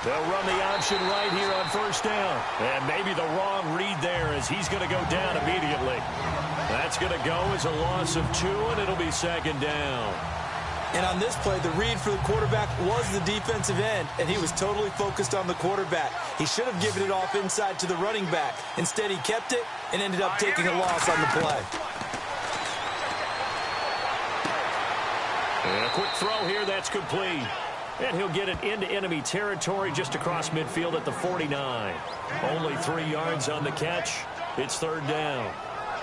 They'll run the option right here on first down. And maybe the wrong read there as he's going to go down immediately. That's going to go as a loss of 2, and it'll be 2nd down. And on this play, the read for the quarterback was the defensive end, and he was totally focused on the quarterback. He should have given it off inside to the running back. Instead, he kept it and ended up taking a loss on the play. And a quick throw here, that's complete. And he'll get it into enemy territory just across midfield at the 49. Only 3 yards on the catch. It's 3rd down.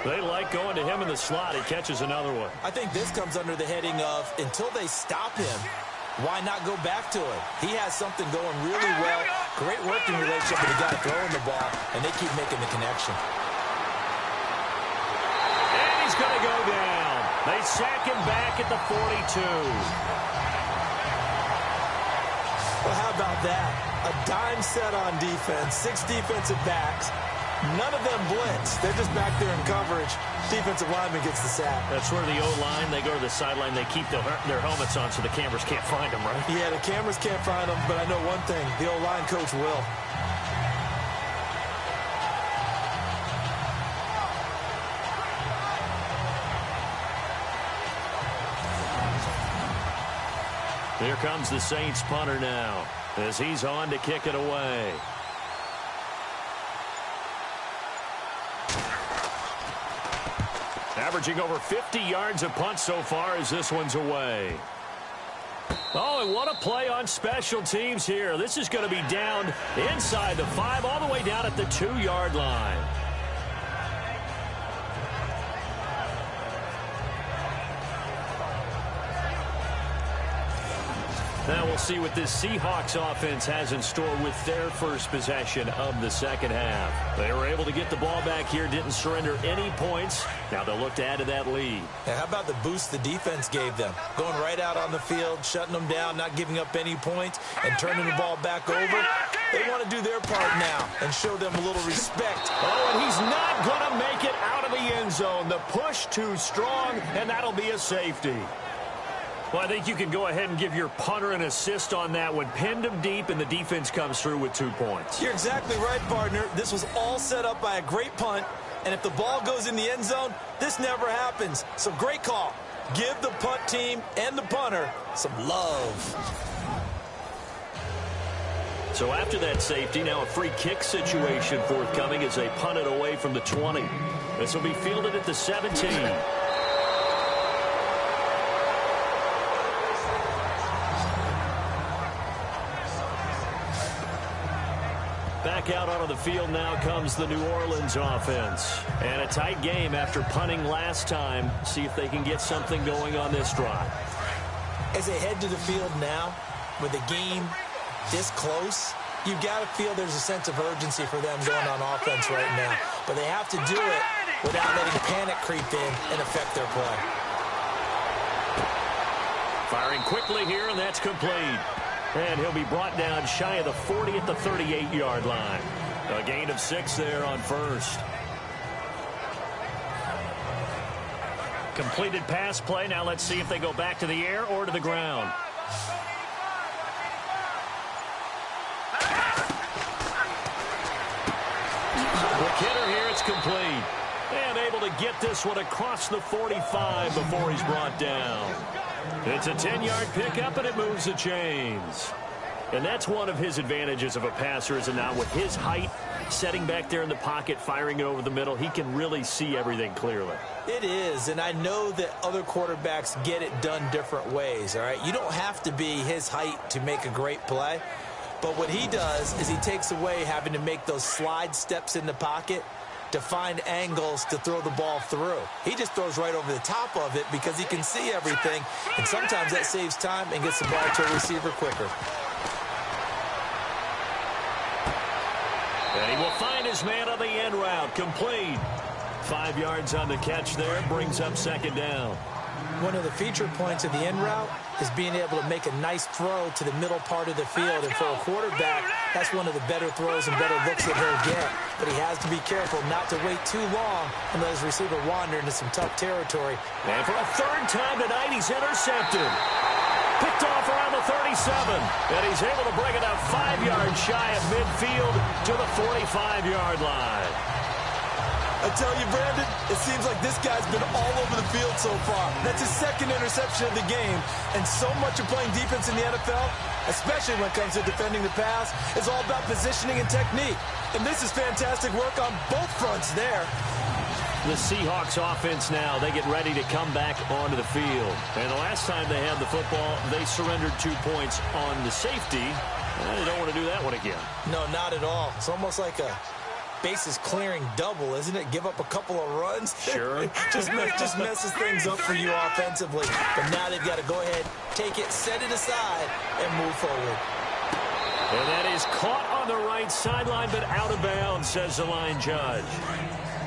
They like going to him in the slot. He catches another one. I think this comes under the heading of until they stop him, why not go back to it? He has something going really well. Great working relationship with the guy throwing the ball, and they keep making the connection. And he's going to go down. They sack him back at the 42. Well, how about that? A dime set on defense, 6 defensive backs, None of them blitz. They're just back there in coverage. Defensive lineman gets the sack. That's where the O-line, they go to the sideline, they keep their helmets on so the cameras can't find them, right? Yeah, the cameras can't find them, but I know one thing. The O-line coach will. Here comes the Saints punter now as he's on to kick it away. Averaging over 50 yards a punt so far as this one's away. Oh, and what a play on special teams here. This is going to be down inside the 5, all the way down at the 2-yard line. Now we'll see what this Seahawks offense has in store with their first possession of the second half. They were able to get the ball back here, didn't surrender any points. Now they'll look to add to that lead. Yeah, how about the boost the defense gave them? Going right out on the field, shutting them down, not giving up any points, and turning the ball back over. They want to do their part now and show them a little respect. Oh, and he's not going to make it out of the end zone. The push too strong, and that'll be a safety. Well, I think you can go ahead and give your punter an assist on that one. Pinned him deep, and the defense comes through with 2 points. You're exactly right, partner. This was all set up by a great punt, and if the ball goes in the end zone, this never happens. So great call. Give the punt team and the punter some love. So after that safety, now a free kick situation forthcoming as they punt it away from the 20. This will be fielded at the 17. Back out onto the field now comes the New Orleans offense. And a tight game after punting last time. See if they can get something going on this drive. As they head to the field now, with the game this close, you've got to feel there's a sense of urgency for them going on offense right now. But they have to do it without letting panic creep in and affect their play. Firing quickly here, and that's complete. And he'll be brought down shy of the 40 at the 38-yard line. A gain of 6 there on first. Completed pass play. Now let's see if they go back to the air or to the ground. Quick hitter here. It's complete. And able to get this one across the 45 before he's brought down. It's a 10-yard pickup, and it moves the chains. And that's one of his advantages of a passer, is now with his height, setting back there in the pocket, firing it over the middle, he can really see everything clearly. It is, and I know that other quarterbacks get it done different ways, all right? You don't have to be his height to make a great play, but what he does is he takes away having to make those slide steps in the pocket to find angles to throw the ball through. He just throws right over the top of it because he can see everything, and sometimes that saves time and gets the ball to a receiver quicker. And he will find his man on the end route. Complete. 5 yards on the catch there. Brings up second down. One of the feature points of the end route is being able to make a nice throw to the middle part of the field. And for a quarterback, that's one of the better throws and better looks that he'll get. But he has to be careful not to wait too long and let his receiver wander into some tough territory. And for a third time tonight, he's intercepted. Picked off around the 37. And he's able to bring it up 5 yards shy of midfield to the 45-yard line. I tell you, Brandon, it seems like this guy's been all over the field so far. That's his second interception of the game. And so much of playing defense in the NFL, especially when it comes to defending the pass, is all about positioning and technique. And this is fantastic work on both fronts there. The Seahawks offense now, they get ready to come back onto the field. And the last time they had the football, they surrendered 2 points on the safety. And they don't want to do that one again. No, not at all. It's almost like a bases clearing double, isn't it? Give up a couple of runs. Sure. just messes things up for you offensively. But now they've got to go ahead, take it, set it aside, and move forward. And that is caught on the right sideline, but out of bounds, says the line judge.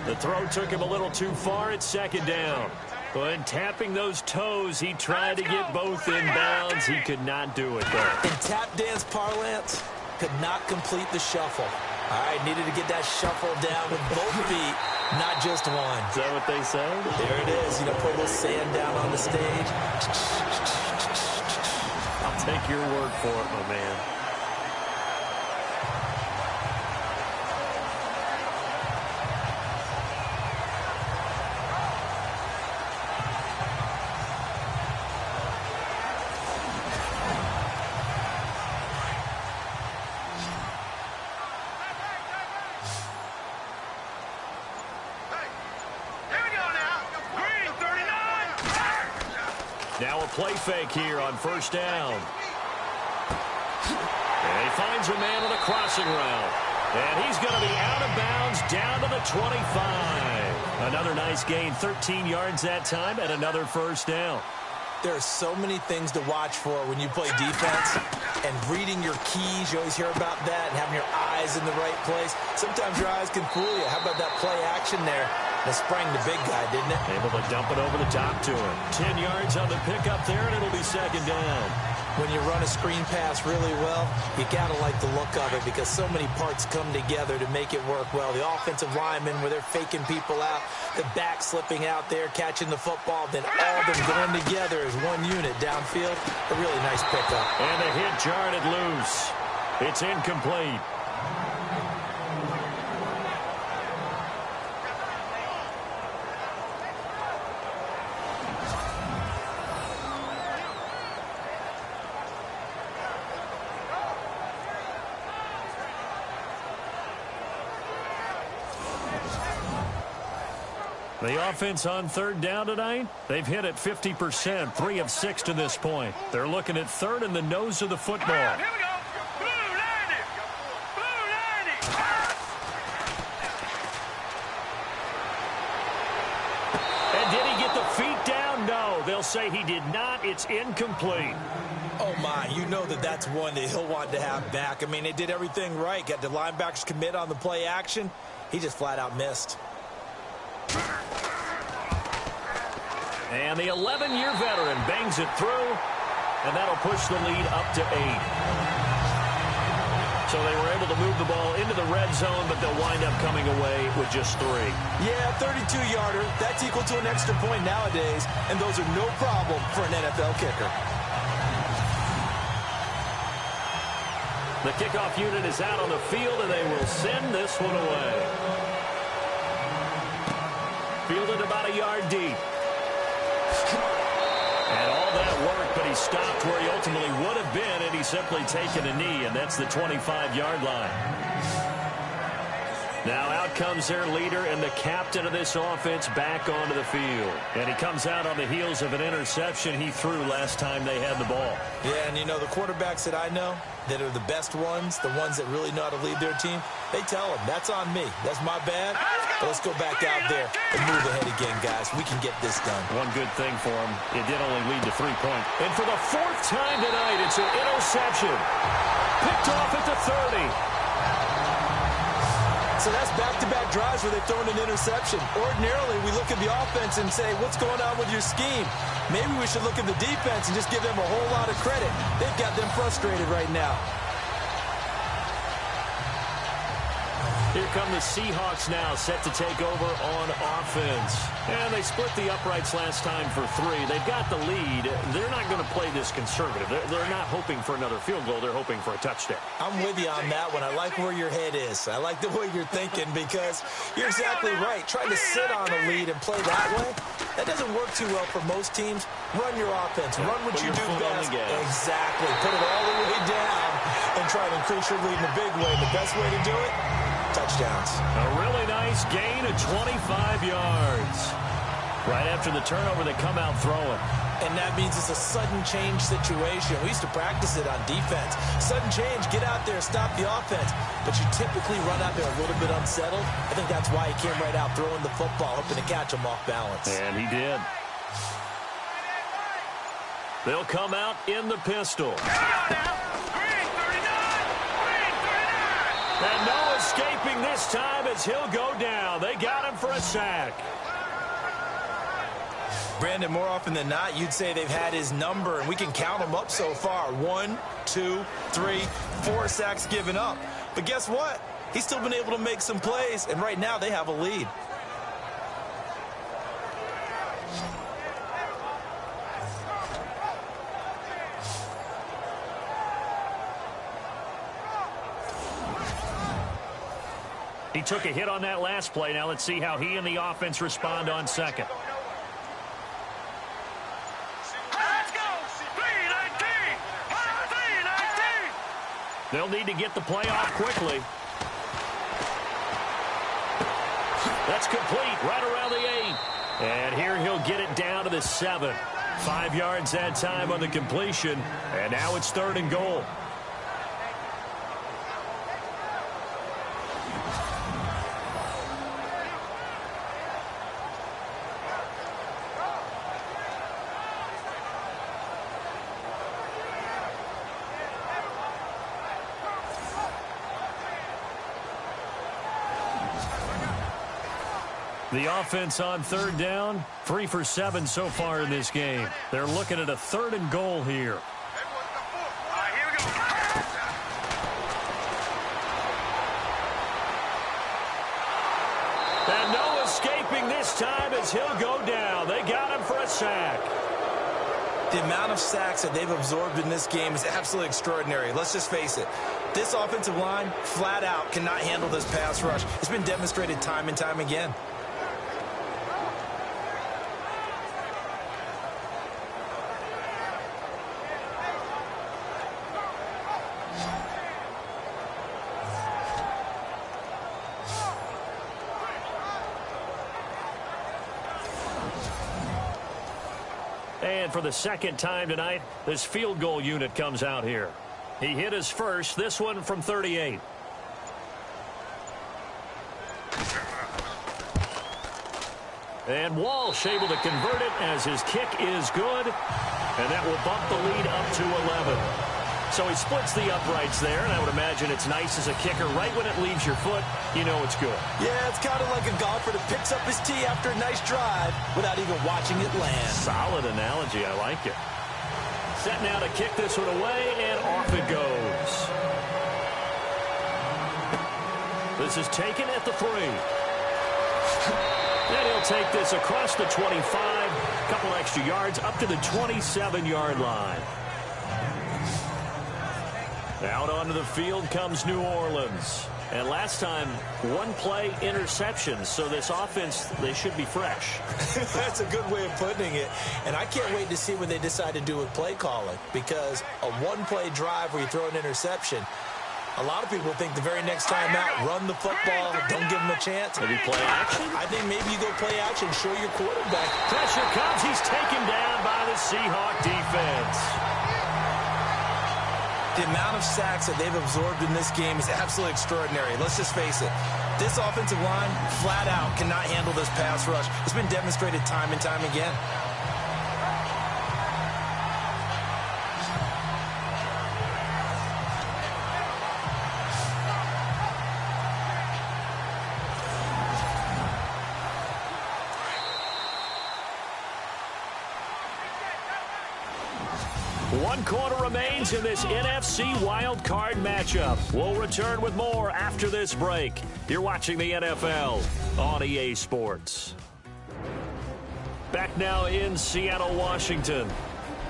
The throw took him a little too far at second down. When tapping those toes, he tried to get both in bounds. He could not do it, though. In tap dance parlance, could not complete the shuffle. All right, needed to get that shuffle down with both feet, not just one. Is that what they say? There it is. You know, put a little sand down on the stage. I'll take your word for it, my man. Now a play fake here on first down. And he finds a man on a crossing route. And he's going to be out of bounds down to the 25. Another nice gain, 13 yards that time, and another first down. There are so many things to watch for when you play defense. And reading your keys, you always hear about that, and having your eyes in the right place. Sometimes your eyes can fool you. How about that play action there? That sprang the big guy, didn't it? Able to dump it over the top to him. 10 yards on the pickup there, and it'll be second down. When you run a screen pass really well, you got to like the look of it because so many parts come together to make it work well. The offensive linemen, where they're faking people out, the back slipping out there, catching the football, then all of them going together as one unit downfield. A really nice pickup. And the hit jarred it loose. It's incomplete. The offense on third down tonight, they've hit it 50%, 3 of 6 to this point. They're looking at third in the nose of the football. Here we go. Blue 90. Blue 90. And did he get the feet down? No, they'll say he did not. It's incomplete. Oh, my, you know that's one that he'll want to have back. I mean, they did everything right. Got the linebackers commit on the play action. He just flat out missed. And the 11-year veteran bangs it through, and that'll push the lead up to 8. So they were able to move the ball into the red zone, but they'll wind up coming away with just 3. Yeah, 32-yarder. That's equal to an extra point nowadays, and those are no problem for an NFL kicker. The kickoff unit is out on the field, and they will send this one away. Fielded about a yard deep. And all that work, but he stopped where he ultimately would have been, and he's simply taken a knee, and that's the 25-yard line. Now out comes their leader and the captain of this offense back onto the field. And he comes out on the heels of an interception he threw last time they had the ball. Yeah, and you know, the quarterbacks that I know that are the best ones, the ones that really know how to lead their team, they tell them, that's on me. That's my bad. But let's go back out there and move ahead again, guys. We can get this done. One good thing for him, it did only lead to 3 points. And for the 4th time tonight, it's an interception. Picked off at the 30. So that's back-to-back drives where they've thrown an interception. Ordinarily, we look at the offense and say, what's going on with your scheme? Maybe we should look at the defense and just give them a whole lot of credit. They've got them frustrated right now. Here come the Seahawks now, set to take over on offense. And they split the uprights last time for 3. They've got the lead. They're not going to play this conservative. They're not hoping for another field goal. They're hoping for a touchdown. I'm with you on that one. I like where your head is. I like the way you're thinking because you're exactly right. Trying to sit on a lead and play that way, that doesn't work too well for most teams. Run your offense. Run what you do best. Exactly. Put it all the way down and try to increase your lead in a big way. The best way to do it, touchdowns. A really nice gain of 25 yards. Right after the turnover, they come out throwing. And that means it's a sudden change situation. We used to practice it on defense. Sudden change, get out there, stop the offense. But you typically run out there a little bit unsettled. I think that's why he came right out throwing the football, hoping to catch him off balance. And he did. They'll come out in the pistol. And no escaping this time as he'll go down. They got him for a sack. Brandon, more often than not, you'd say they've had his number, and we can count them up so far. 1, 2, 3, 4 sacks given up. But guess what? he's still been able to make some plays, and right now they have a lead. He took a hit on that last play. Now let's see how he and the offense respond on second. Let's go! 3-19! 3-19! They'll need to get the play off quickly. That's complete right around the 8. And here he'll get it down to the 7. 5 yards that time on the completion. And now it's 3rd and goal. The offense on 3rd down, 3 for 7 so far in this game. They're looking at a 3rd and goal here. All right, here we go. And no escaping this time as he'll go down. They got him for a sack. The amount of sacks that they've absorbed in this game is absolutely extraordinary. Let's just face it. This offensive line, flat out, cannot handle this pass rush. It's been demonstrated time and time again. And for the second time tonight, this field goal unit comes out here. He hit his first, this one from 38. And Walsh able to convert it as his kick is good. And that will bump the lead up to 11. So he splits the uprights there, and I would imagine it's nice as a kicker. Right when it leaves your foot, you know it's good. Yeah, it's kind of like a golfer that picks up his tee after a nice drive without even watching it land. Solid analogy. I like it. Set now to kick this one away, and off it goes. This is taken at the 3. And he'll take this across the 25. A couple extra yards up to the 27-yard line. Out onto the field comes New Orleans. And last time, 1 play interception. So this offense, they should be fresh. That's a good way of putting it. And I can't wait to see what they decide to do with play calling. Because a 1-play drive where you throw an interception, a lot of people think the very next time out, run the football, don't give them a chance. Maybe play action? I think maybe you go play action, show your quarterback. Pressure comes. He's taken down by the Seahawks defense. The amount of sacks that they've absorbed in this game is absolutely extraordinary. Let's just face it. This offensive line, flat out, cannot handle this pass rush. It's been demonstrated time and time again. One quarter remains in this NFC Wild Card matchup. We'll return with more after this break. You're watching the NFL on EA Sports. Back now in Seattle, Washington.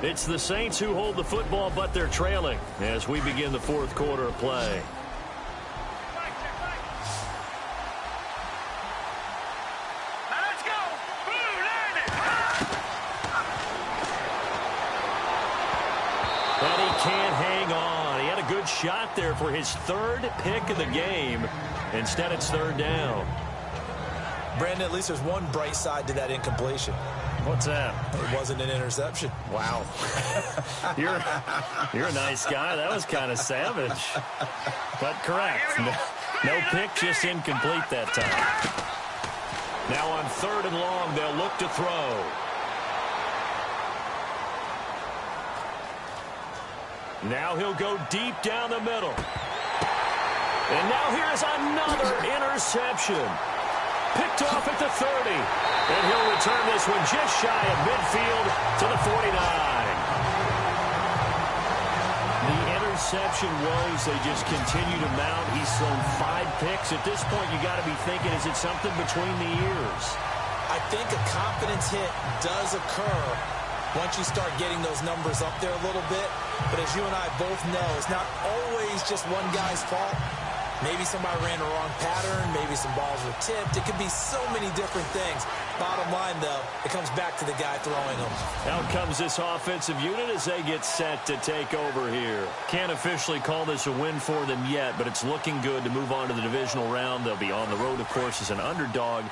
It's the Saints who hold the football, but they're trailing as we begin the 4th quarter of play. Let's go! Blue landed! And he can't hang on. He had a good shot there for his 3rd pick of the game. Instead, it's 3rd down. Brandon, at least there's one bright side to that incompletion. What's that? It wasn't an interception. Wow. You're a nice guy. That was kind of savage. But correct. No pick, just incomplete that time. Now on 3rd and long, they'll look to throw. Now he'll go deep down the middle. And now here's another interception. Picked off at the 30. And he'll return this one just shy of midfield to the 49. The interception woes, they just continue to mount. He's thrown 5 picks. At this point, you got to be thinking, is it something between the ears? I think a confidence hit does occur once you start getting those numbers up there a little bit. But as you and I both know, it's not always just one guy's fault. Maybe somebody ran the wrong pattern. Maybe some balls were tipped. It could be so many different things. Bottom line, though, it comes back to the guy throwing them. Out comes this offensive unit as they get set to take over here. Can't officially call this a win for them yet, but it's looking good to move on to the divisional round. They'll be on the road, of course, as an underdog.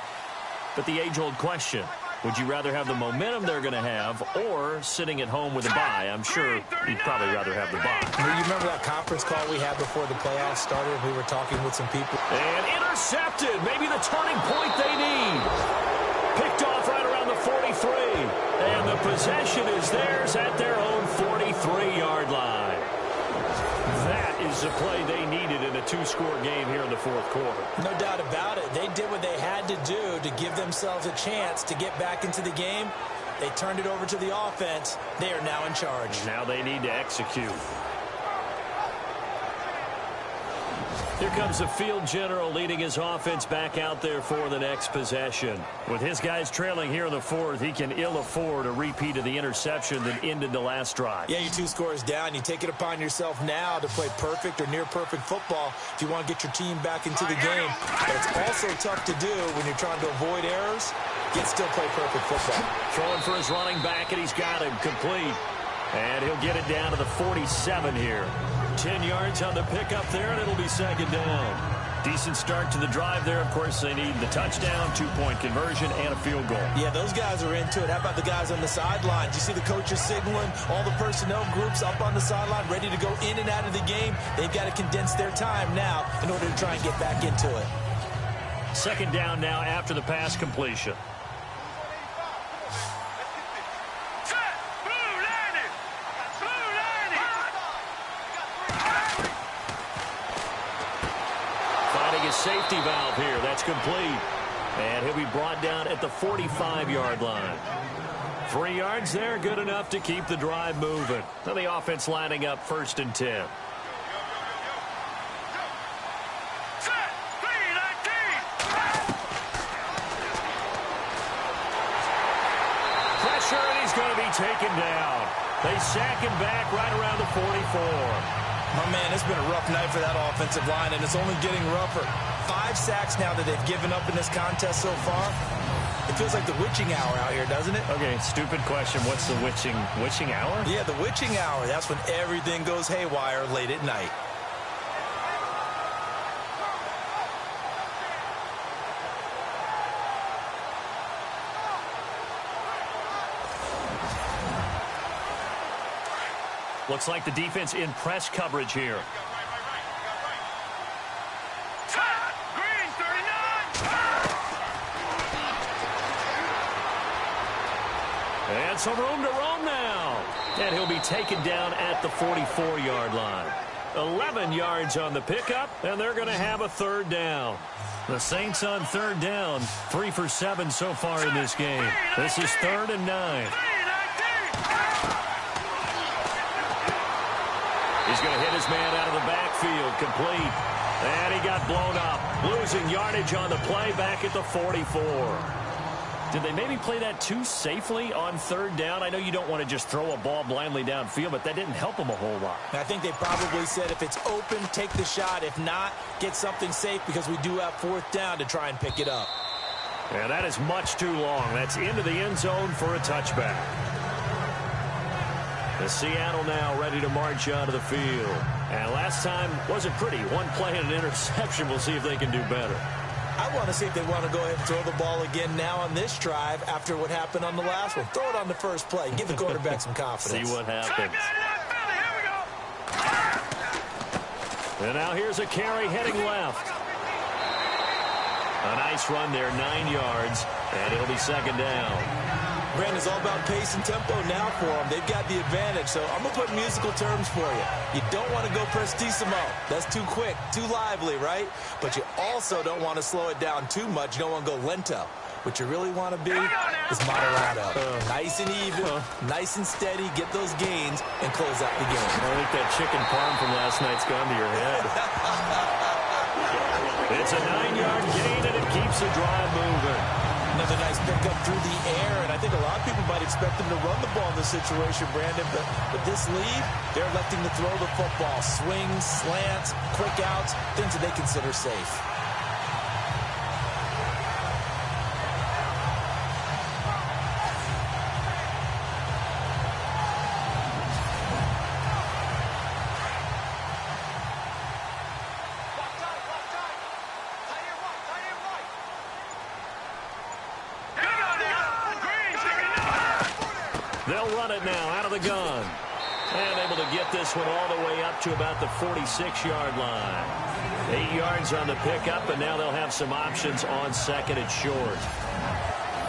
But the age-old question, would you rather have the momentum they're going to have or sitting at home with a bye? I'm sure you'd probably rather have the bye. You remember that conference call we had before the playoffs started? We were talking with some people. And intercepted. Maybe the turning point they need. Picked off right around the 43. And the possession is theirs at their own 43-yard line. That is the play they needed in a 2-score game here in the fourth quarter. No doubt about it. They did what they had to do to give themselves a chance to get back into the game. They turned it over to the offense. They are now in charge. Now they need to execute. Here comes the field general leading his offense back out there for the next possession. With his guys trailing here in the fourth, he can ill afford a repeat of the interception that ended the last drive. Yeah, you're 2 scores down. You take it upon yourself now to play perfect or near-perfect football if you want to get your team back into the game. But it's also tough to do when you're trying to avoid errors, yet still play perfect football. Throwing for his running back, and he's got him complete. And he'll get it down to the 47 here. 10 yards on the pickup there, and it'll be second down. Decent start to the drive there. Of course, they need the touchdown, 2-point conversion, and a field goal. Yeah, those guys are into it. How about the guys on the sidelines? You see the coaches signaling, all the personnel groups up on the sideline, ready to go in and out of the game. They've got to condense their time now in order to try and get back into it. Second down now after the pass completion. Safety valve here. That's complete. And he'll be brought down at the 45-yard line. 3 yards there, good enough to keep the drive moving. Now the offense lining up 1st and 10. Pressure, and he's going to be taken down. They sack him back right around the 44. Oh, man, it's been a rough night for that offensive line, and it's only getting rougher. 5 sacks now that they've given up in this contest so far. It feels like the witching hour out here, doesn't it? Okay, stupid question. What's the witching hour? Yeah, the witching hour. That's when everything goes haywire late at night. Looks like the defense in press coverage here. Green 39. And some room to roam now. And he'll be taken down at the 44-yard line. 11 yards on the pickup, and they're going to have a 3rd down. The Saints on 3rd down, 3 for 7 so far in this game. This is 3rd and 9. He's going to hit his man out of the backfield, complete. And he got blown up, losing yardage on the play back at the 44. Did they maybe play that too safely on 3rd down? I know you don't want to just throw a ball blindly downfield, but that didn't help them a whole lot. I think they probably said if it's open, take the shot. If not, get something safe because we do have 4th down to try and pick it up. And that is much too long. That's into the end zone for a touchback. The Seattle now ready to march onto the field. And last time wasn't pretty. 1 play and an interception. We'll see if they can do better. I want to see if they want to go ahead and throw the ball again now on this drive after what happened on the last one. Throw it on the first play. Give the quarterback some confidence. See what happens. And now here's a carry heading left. A nice run there, 9 yards, and it'll be 2nd down. Brandon, it's all about pace and tempo now for them. They've got the advantage, so I'm going to put musical terms for you. You don't want to go prestissimo. That's too quick, too lively, right? But you also don't want to slow it down too much. You don't want to go lento. What you really want to be is moderato. Nice and even, nice and steady, get those gains, and close out the game. I think that chicken parm from last night's gone to your head. It's a 9-yard gain, and it keeps the drive moving. Another nice pickup through the air, and I think a lot of people might expect them to run the ball in this situation, Brandon, but with this lead, they're electing to throw the football. Swings, slants, quick outs, things that they consider safe. They'll run it now out of the gun. And able to get this one all the way up to about the 46-yard line. 8 yards on the pickup, and now they'll have some options on second and short.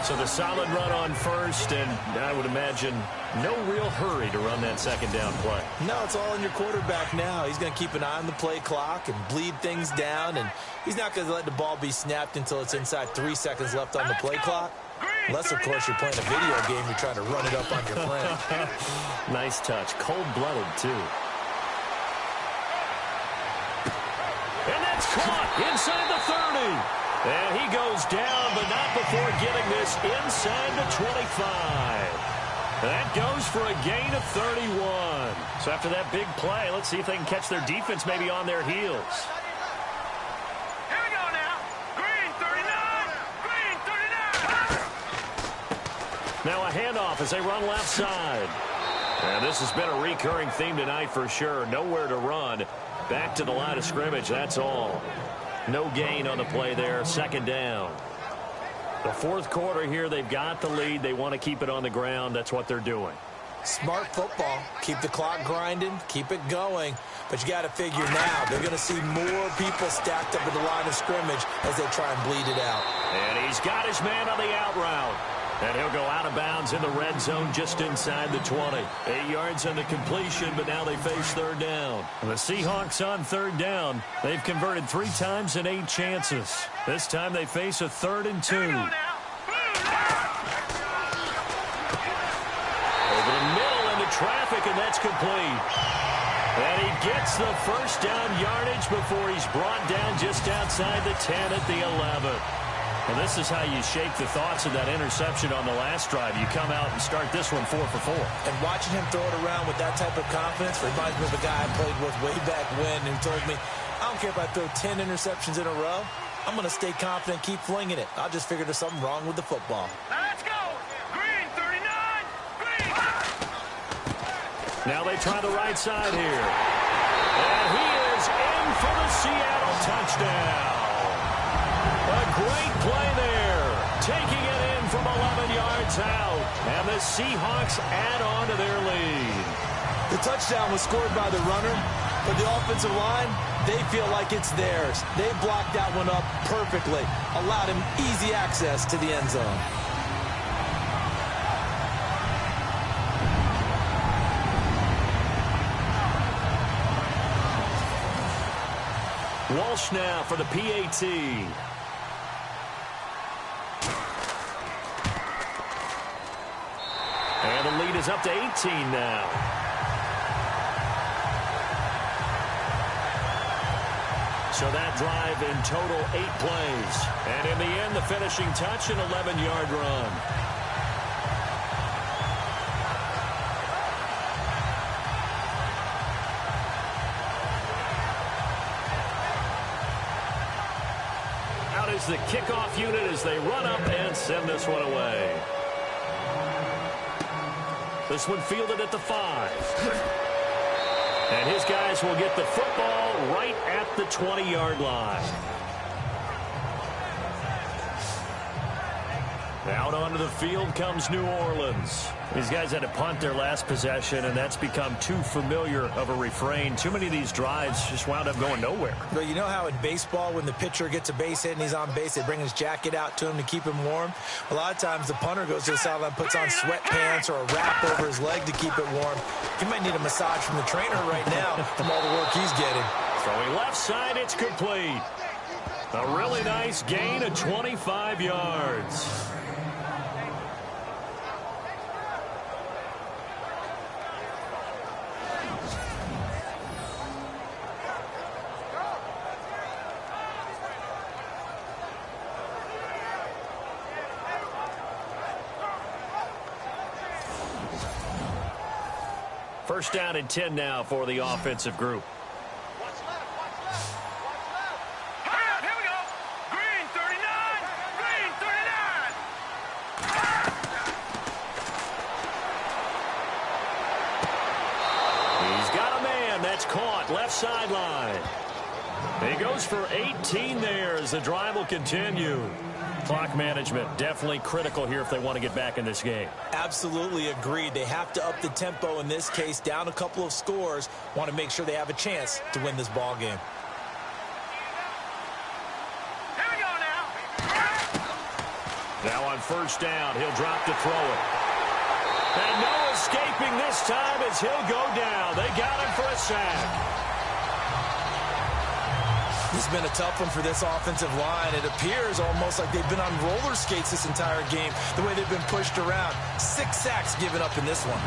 So the solid run on first, and I would imagine no real hurry to run that second down play. No, it's all in your quarterback now. He's going to keep an eye on the play clock and bleed things down, and he's not going to let the ball be snapped until it's inside 3 seconds left on the play clock. Unless, of course, you're playing a video game, you're trying to run it up on your friend. Nice touch. Cold-blooded, too. And that's caught inside the 30. And he goes down, but not before getting this inside the 25. That goes for a gain of 31. So after that big play, let's see if they can catch their defense maybe on their heels. Here we go now. Green 39. Green 39. Now a handoff as they run left side. And this has been a recurring theme tonight for sure. Nowhere to run. Back to the line of scrimmage, that's all. No gain on the play there. Second down. The fourth quarter here, they've got the lead. They want to keep it on the ground. That's what they're doing. Smart football. Keep the clock grinding. Keep it going. But you got to figure now, they're going to see more people stacked up at the line of scrimmage as they try and bleed it out. And he's got his man on the out route. And he'll go out of bounds in the red zone just inside the 20. 8 yards on the completion, but now they face third down. And the Seahawks on third down. They've converted 3 times in 8 chances. This time they face a 3rd and 2. Over the middle into traffic, and that's complete. And he gets the first down yardage before he's brought down just outside the 10 at the 11. And this is how you shake the thoughts of that interception on the last drive. You come out and start this one 4 for 4. And watching him throw it around with that type of confidence reminds me of a guy I played with way back when who told me, I don't care if I throw 10 interceptions in a row. I'm going to stay confident, keep flinging it. I just figured there's something wrong with the football. Let's go. Green 39. Green. Now they try the right side here. And he is in for the Seattle touchdown. A great play there, taking it in from 11 yards out, and the Seahawks add on to their lead. The touchdown was scored by the runner, but the offensive line, they feel like it's theirs. They blocked that one up perfectly, allowed him easy access to the end zone. Walsh now for the PAT. And the lead is up to 18 now. So that drive in total 8 plays. And in the end, the finishing touch, an 11-yard run. Out is the kickoff unit as they run up and send this one away. This one fielded at the 5. And his guys will get the football right at the 20-yard line. Out onto the field comes New Orleans. These guys had to punt their last possession, and that's become too familiar of a refrain. Too many of these drives just wound up going nowhere. Well, you know how in baseball, when the pitcher gets a base hit and he's on base, they bring his jacket out to him to keep him warm? A lot of times the punter goes to the sideline, puts on sweatpants or a wrap over his leg to keep it warm. He might need a massage from the trainer right now from all the work he's getting. Throwing left side, it's complete. A really nice gain of 25 yards. First down and 10 now for the offensive group. Here we go. Green 39. Green 39. He's got a man. That's caught. Left sideline. He goes for 18 there as the drive will continue. Clock management definitely critical here if they want to get back in this game. Absolutely agreed. They have to up the tempo in this case, down a couple of scores. Want to make sure they have a chance to win this ball game. Here we go now. Now on first down, he'll drop to throw it. And no escaping this time as he'll go down. They got him for a sack. It's been a tough one for this offensive line. It appears almost like they've been on roller skates this entire game, the way they've been pushed around. 6 sacks given up in this one.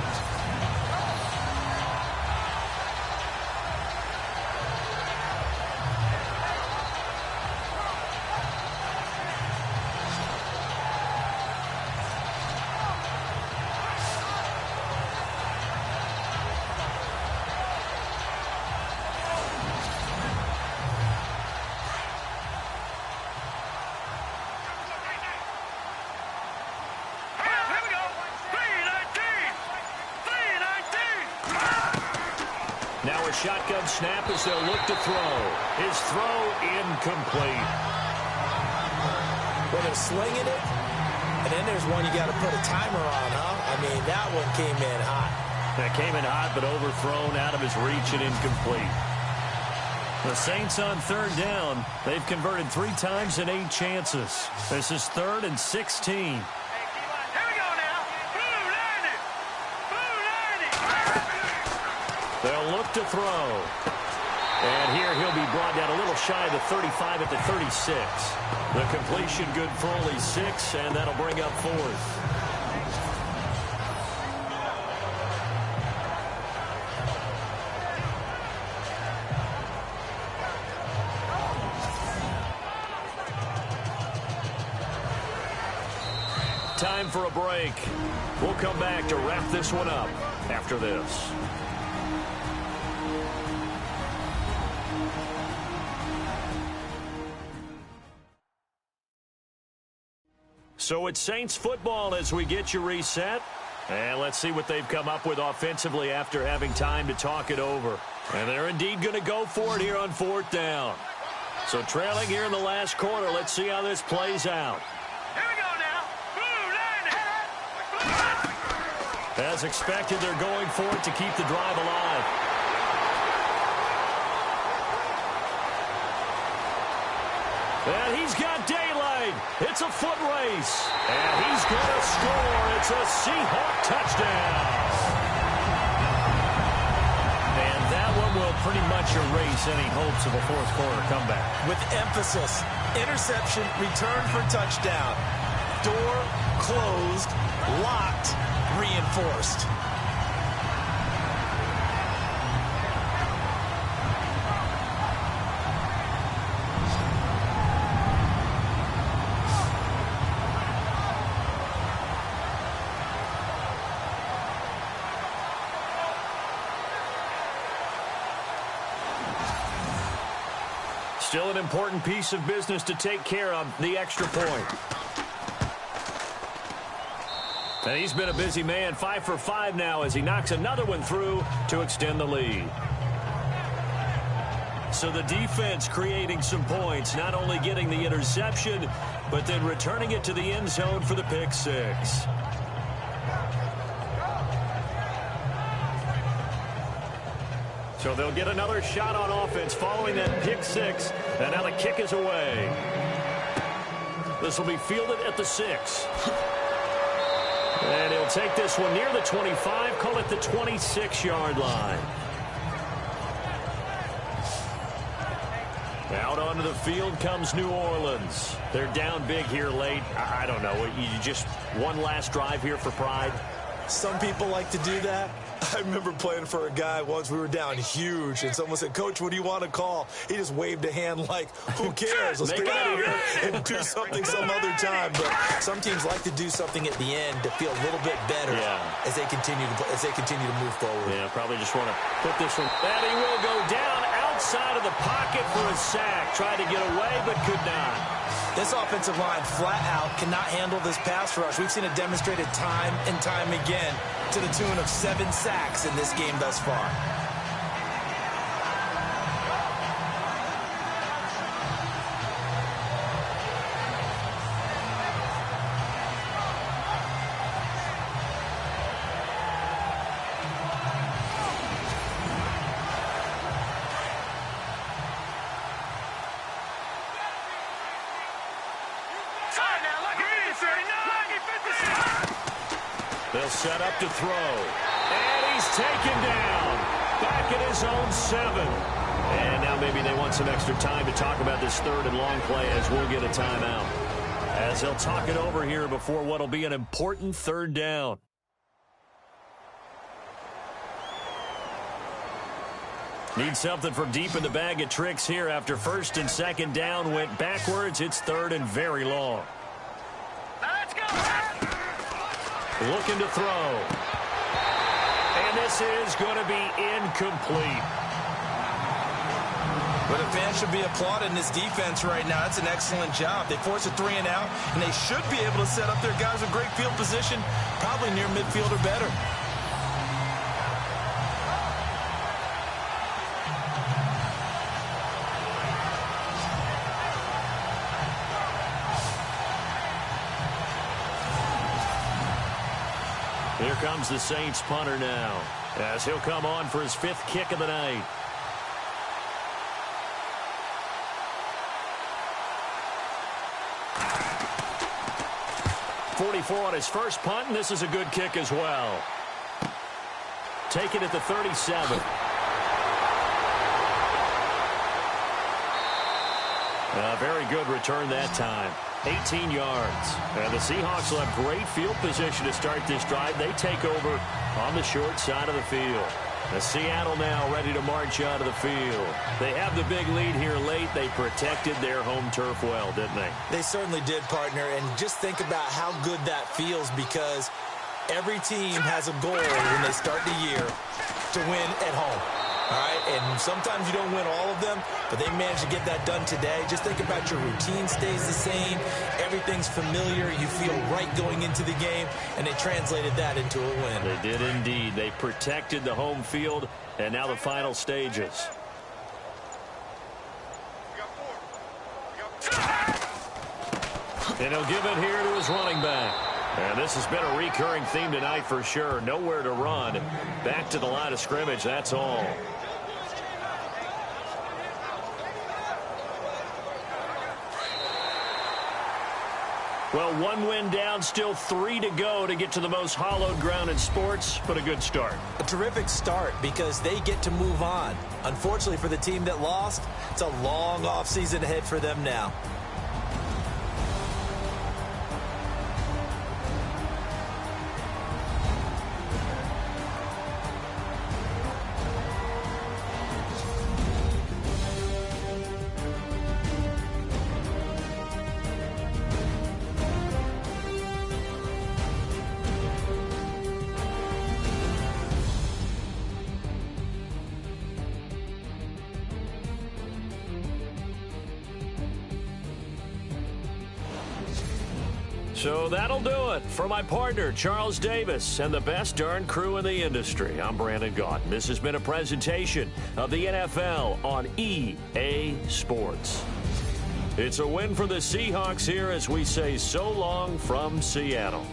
Now a shotgun snap as they'll look to throw. His throw incomplete. Well, they're slinging it, and then there's one you got to put a timer on, huh? I mean, that one came in hot. That came in hot, but overthrown out of his reach and incomplete. The Saints on third down. They've converted 3 times in 8 chances. This is 3rd and 16. They'll look to throw. And here he'll be brought down a little shy of the 35 at the 36. The completion good for only 6, and that'll bring up 4th. Time for a break. We'll come back to wrap this one up after this. So it's Saints football as we get you reset. And let's see what they've come up with offensively after having time to talk it over. And they're indeed going to go for it here on 4th down. So trailing here in the last quarter, let's see how this plays out. Here we go now. As expected, they're going for it to keep the drive alive. And he's got daylight. It's a foot race. And he's going to score. It's a Seahawk touchdown. And that one will pretty much erase any hopes of a 4th quarter comeback. With emphasis, interception, return for touchdown. Door closed, locked, reinforced. Still an important piece of business to take care of, the extra point. And he's been a busy man, 5 for 5 now as he knocks another one through to extend the lead. So the defense creating some points, not only getting the interception, but then returning it to the end zone for the pick 6. So they'll get another shot on offense following that pick six. And now the kick is away. This will be fielded at the 6. And he'll take this one near the 25, call it the 26-yard line. Out onto the field comes New Orleans. They're down big here late. I don't know. You just one last drive here for pride? Some people like to do that. I remember playing for a guy once. We were down huge, and someone said, "Coach, what do you want to call?" He just waved a hand like, who cares? Let's get out of here and do something some other time. But some teams like to do something at the end to feel a little bit better as they continue to move forward. Yeah, probably just want to put this one. And he will go down outside of the pocket for a sack. Tried to get away, but could not. This offensive line flat out cannot handle this pass rush. We've seen it demonstrated time and time again to the tune of 7 sacks in this game thus far. They'll set up to throw. And he's taken down. Back at his own 7. And now maybe they want some extra time to talk about this third and long play as we'll get a timeout. As they'll talk it over here before what will be an important third down. Need something from deep in the bag of tricks here after first and second down went backwards. It's third and very long. Let's go. Looking to throw. And this is going to be incomplete. But a fan should be applauding this defense right now. That's an excellent job. They force a 3 and out, and they should be able to set up their guys with great field position, probably near midfield or better. Here comes the Saints punter now, as he'll come on for his 5th kick of the night. .44 on his first punt, and this is a good kick as well. Taken at the 37. A very good return that time. 18 yards. And the Seahawks will have great field position to start this drive. They take over on the short side of the field. The Seattle now ready to march out of the field. They have the big lead here late. They protected their home turf well, didn't they? They certainly did, partner. And just think about how good that feels, because every team has a goal when they start the year to win at home. All right, and sometimes you don't win all of them, but they managed to get that done today. Just think about your routine stays the same. Everything's familiar. You feel right going into the game, and they translated that into a win. They did indeed. They protected the home field, and now the final stages. And he'll give it here to his running back. And this has been a recurring theme tonight for sure. Nowhere to run. Back to the line of scrimmage, that's all. Well, 1 win down, still 3 to go to get to the most hallowed ground in sports, but a good start. A terrific start because they get to move on. Unfortunately for the team that lost, it's a long offseason ahead for them now. So that'll do it for my partner, Charles Davis, and the best darn crew in the industry. I'm Brandon Gaudin. This has been a presentation of the NFL on EA Sports. It's a win for the Seahawks here as we say so long from Seattle.